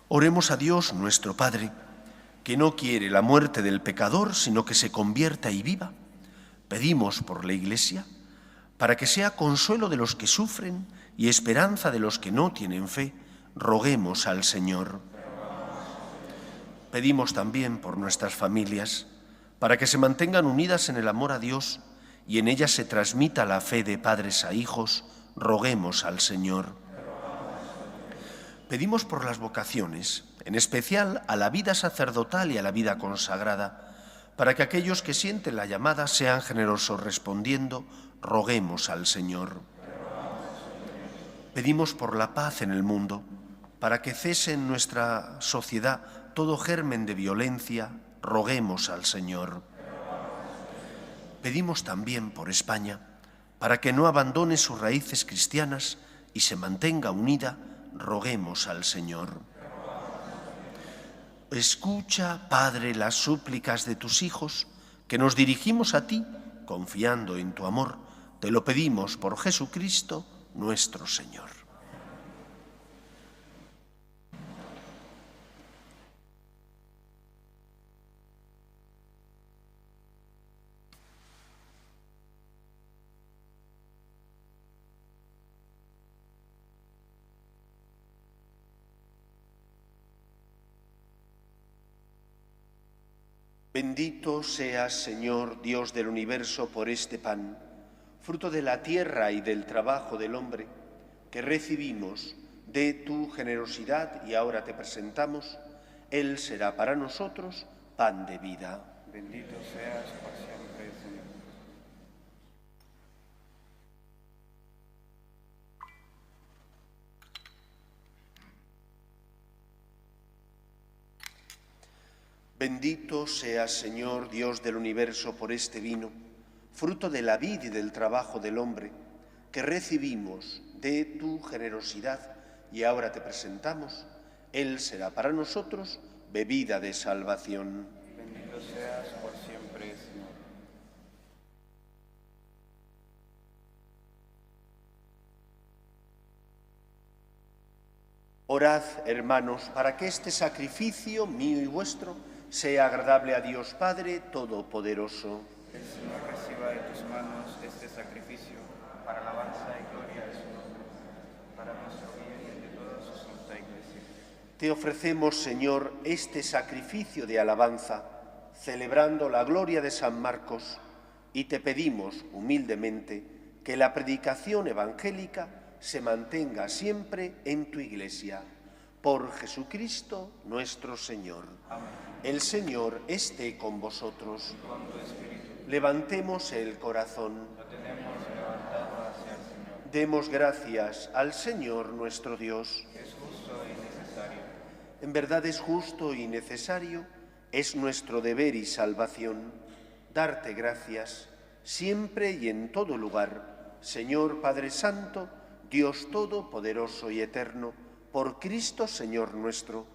Oremos a Dios, nuestro Padre, que no quiere la muerte del pecador, sino que se convierta y viva. Pedimos por la Iglesia, para que sea consuelo de los que sufren y esperanza de los que no tienen fe, roguemos al Señor. Pedimos también por nuestras familias, para que se mantengan unidas en el amor a Dios y en ellas se transmita la fe de padres a hijos, roguemos al Señor. Pedimos por las vocaciones, en especial a la vida sacerdotal y a la vida consagrada, para que aquellos que sienten la llamada sean generosos respondiendo, roguemos al Señor. Pedimos por la paz en el mundo, para que cese en nuestra sociedad todo germen de violencia, roguemos al Señor. Pedimos también por España, para que no abandone sus raíces cristianas y se mantenga unida, roguemos al Señor. Escucha, Padre, las súplicas de tus hijos, que nos dirigimos a ti, confiando en tu amor. Te lo pedimos por Jesucristo, nuestro Señor. Bendito seas, Señor, Dios del universo, por este pan, fruto de la tierra y del trabajo del hombre, que recibimos de tu generosidad y ahora te presentamos. Él será para nosotros pan de vida. Bendito seas por siempre, Señor. Bendito seas, Señor, Dios del universo, por este vino, fruto de la vid y del trabajo del hombre, que recibimos de tu generosidad y ahora te presentamos. Él será para nosotros bebida de salvación. Bendito seas por siempre, Señor. Orad, hermanos, para que este sacrificio mío y vuestro sea agradable a Dios Padre Todopoderoso. El Señor reciba de tus manos este sacrificio para alabanza y gloria de su nombre, para nuestro bien y de toda su santa Iglesia. Te ofrecemos, Señor, este sacrificio de alabanza, celebrando la gloria de San Marcos, y te pedimos humildemente que la predicación evangélica se mantenga siempre en tu Iglesia. Por Jesucristo nuestro Señor. Amén. El Señor esté con vosotros. Levantemos el corazón. Lo tenemos levantado hacia el Señor. Demos gracias al Señor nuestro Dios. Es justo y necesario. En verdad es justo y necesario, es nuestro deber y salvación, darte gracias siempre y en todo lugar, Señor Padre Santo, Dios Todopoderoso y Eterno, por Cristo Señor nuestro,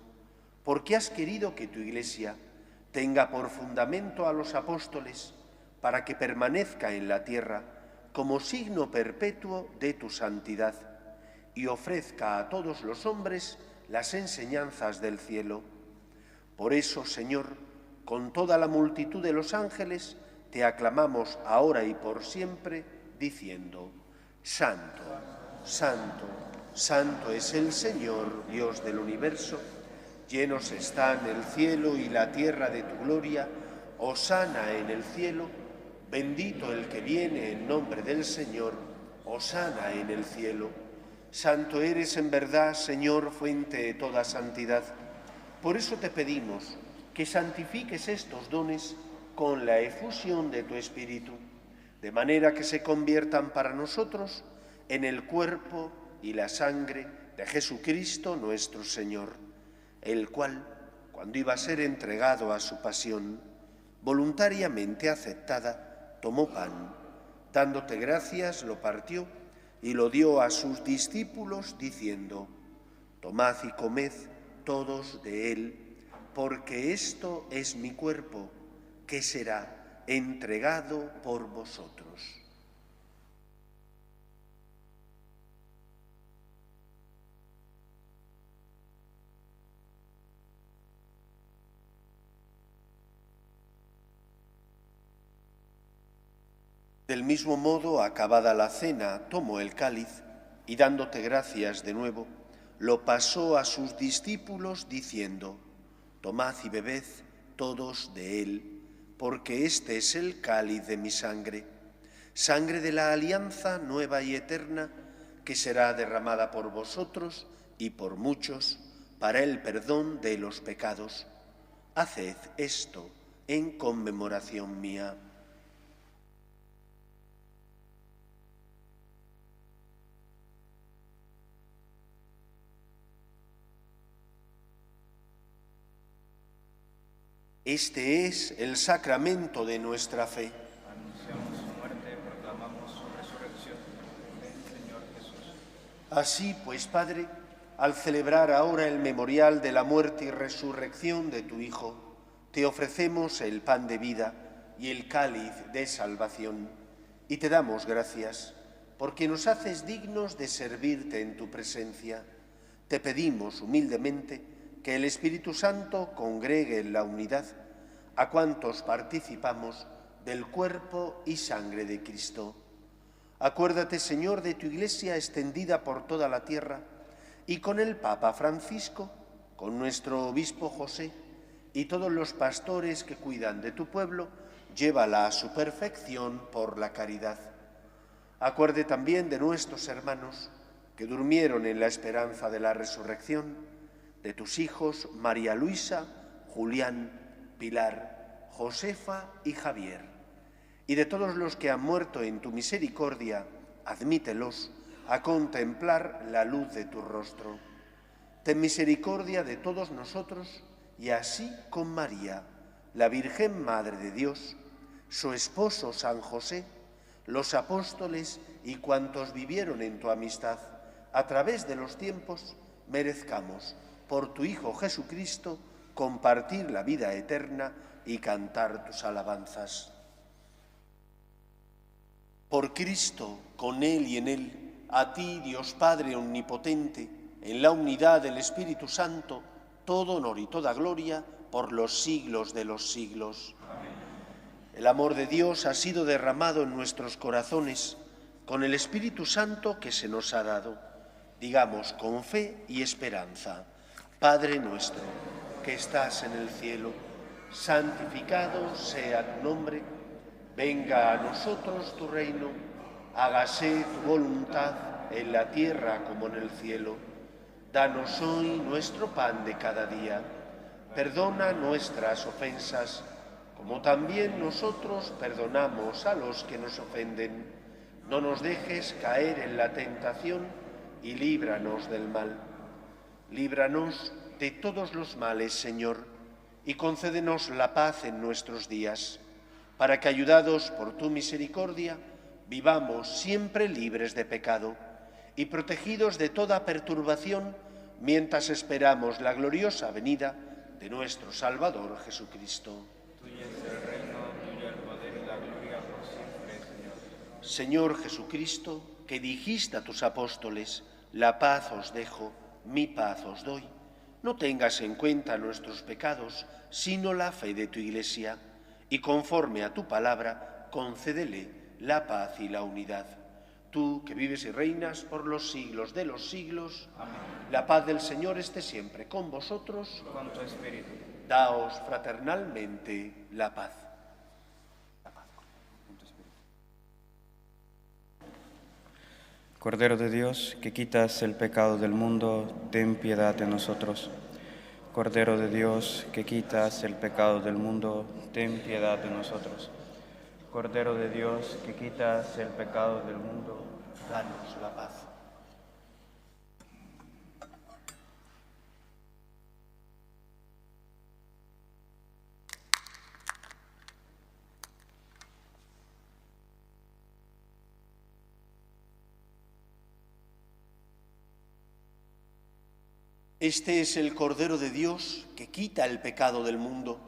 porque has querido que tu Iglesia tenga por fundamento a los apóstoles, para que permanezca en la tierra como signo perpetuo de tu santidad, y ofrezca a todos los hombres las enseñanzas del cielo. Por eso, Señor, con toda la multitud de los ángeles, te aclamamos ahora y por siempre, diciendo: Santo, Santo, Santo es el Señor, Dios del universo. Llenos están el cielo y la tierra de tu gloria. Hosana en el cielo. Bendito el que viene en nombre del Señor. Hosana en el cielo. Santo eres en verdad, Señor, fuente de toda santidad. Por eso te pedimos que santifiques estos dones con la efusión de tu Espíritu, de manera que se conviertan para nosotros en el cuerpo y la sangre de Jesucristo nuestro Señor, el cual, cuando iba a ser entregado a su pasión, voluntariamente aceptada, tomó pan, dándote gracias, lo partió y lo dio a sus discípulos, diciendo: Tomad y comed todos de él, porque esto es mi cuerpo, que será entregado por vosotros. Del mismo modo, acabada la cena, tomó el cáliz y, dándote gracias de nuevo, lo pasó a sus discípulos, diciendo: Tomad y bebed todos de él, porque este es el cáliz de mi sangre, sangre de la alianza nueva y eterna, que será derramada por vosotros y por muchos para el perdón de los pecados. Haced esto en conmemoración mía. Este es el sacramento de nuestra fe. Anunciamos su muerte, proclamamos su resurrección. Ven, Señor Jesús. Así pues, Padre, al celebrar ahora el memorial de la muerte y resurrección de tu Hijo, te ofrecemos el pan de vida y el cáliz de salvación, y te damos gracias, porque nos haces dignos de servirte en tu presencia. Te pedimos humildemente que el Espíritu Santo congregue en la unidad a cuantos participamos del cuerpo y sangre de Cristo. Acuérdate, Señor, de tu Iglesia extendida por toda la tierra, y con el Papa Francisco, con nuestro obispo José y todos los pastores que cuidan de tu pueblo, llévala a su perfección por la caridad. Acuerde también de nuestros hermanos que durmieron en la esperanza de la resurrección, de tus hijos María Luisa, Julián, Pilar, Josefa y Javier, y de todos los que han muerto en tu misericordia, admítelos a contemplar la luz de tu rostro. Ten misericordia de todos nosotros, y así con María, la Virgen Madre de Dios, su esposo San José, los apóstoles y cuantos vivieron en tu amistad, a través de los tiempos, merezcamos, por tu Hijo Jesucristo, compartir la vida eterna y cantar tus alabanzas. Por Cristo, con Él y en Él, a ti, Dios Padre omnipotente, en la unidad del Espíritu Santo, todo honor y toda gloria por los siglos de los siglos. Amén. El amor de Dios ha sido derramado en nuestros corazones con el Espíritu Santo que se nos ha dado. Digamos con fe y esperanza: Padre nuestro, que estás en el cielo, santificado sea tu nombre. Venga a nosotros tu reino, hágase tu voluntad en la tierra como en el cielo. Danos hoy nuestro pan de cada día. Perdona nuestras ofensas, como también nosotros perdonamos a los que nos ofenden. No nos dejes caer en la tentación y líbranos del mal. Líbranos de todos los males, Señor, y concédenos la paz en nuestros días, para que, ayudados por tu misericordia, vivamos siempre libres de pecado y protegidos de toda perturbación, mientras esperamos la gloriosa venida de nuestro Salvador Jesucristo. Tuyo es el reino, tuyo el poder y la gloria por siempre, Señor. Señor Jesucristo, que dijiste a tus apóstoles, la paz os dejo, mi paz os doy. No tengas en cuenta nuestros pecados, sino la fe de tu Iglesia, y conforme a tu palabra, concédele la paz y la unidad. Tú, que vives y reinas por los siglos de los siglos, amén. La paz del Señor esté siempre con vosotros. Con tu espíritu. Daos fraternalmente la paz. Cordero de Dios, que quitas el pecado del mundo, ten piedad de nosotros. Cordero de Dios, que quitas el pecado del mundo, ten piedad de nosotros. Cordero de Dios, que quitas el pecado del mundo, danos la paz. Este es el Cordero de Dios que quita el pecado del mundo.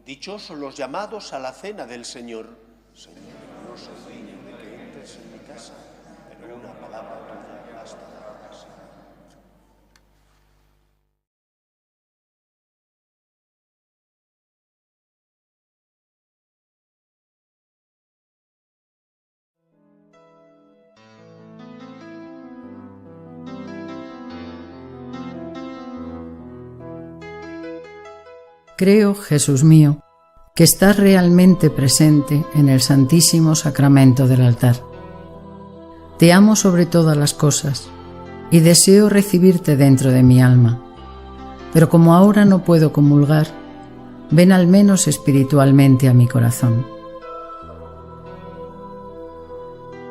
Dichosos los llamados a la cena del Señor. Señor, no soy digno de que entres en mi casa, pero una palabra tuya bastará para siempre. Creo, Jesús mío, que estás realmente presente en el Santísimo Sacramento del altar. Te amo sobre todas las cosas y deseo recibirte dentro de mi alma. Pero como ahora no puedo comulgar, ven al menos espiritualmente a mi corazón.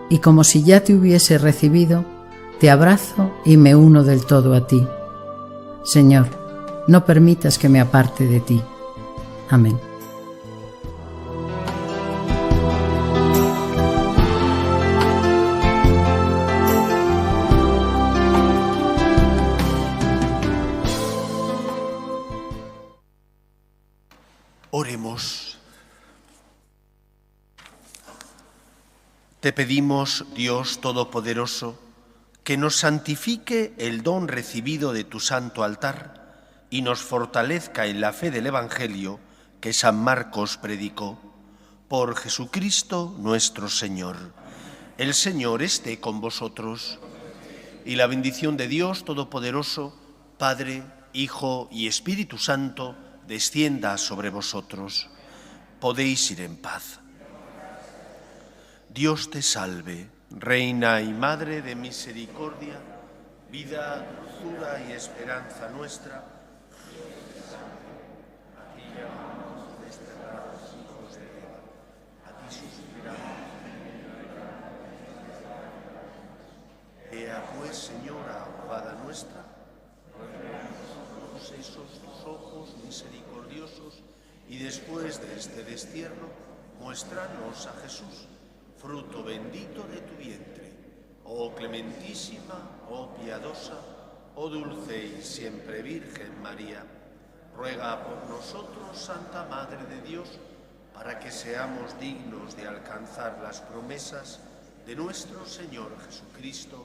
Y como si ya te hubiese recibido, te abrazo y me uno del todo a ti. Señor, no permitas que me aparte de ti. Amén. Oremos. Te pedimos, Dios Todopoderoso, que nos santifique el don recibido de tu santo altar y nos fortalezca en la fe del Evangelio que San Marcos predicó. Por Jesucristo nuestro Señor. El Señor esté con vosotros. Y la bendición de Dios Todopoderoso, Padre, Hijo y Espíritu Santo, descienda sobre vosotros. Podéis ir en paz. Dios te salve, Reina y Madre de misericordia, vida, dulzura y esperanza nuestra. A ti llamamos desterrados hijos de Eva, a ti suspiramos. Ea pues, Señora, abogada nuestra, todos esos tus ojos misericordiosos y después de este destierro, muéstranos a Jesús, fruto bendito de tu vientre, oh clementísima, oh piadosa, oh dulce y siempre Virgen María. Ruega por nosotros, Santa Madre de Dios, para que seamos dignos de alcanzar las promesas de nuestro Señor Jesucristo.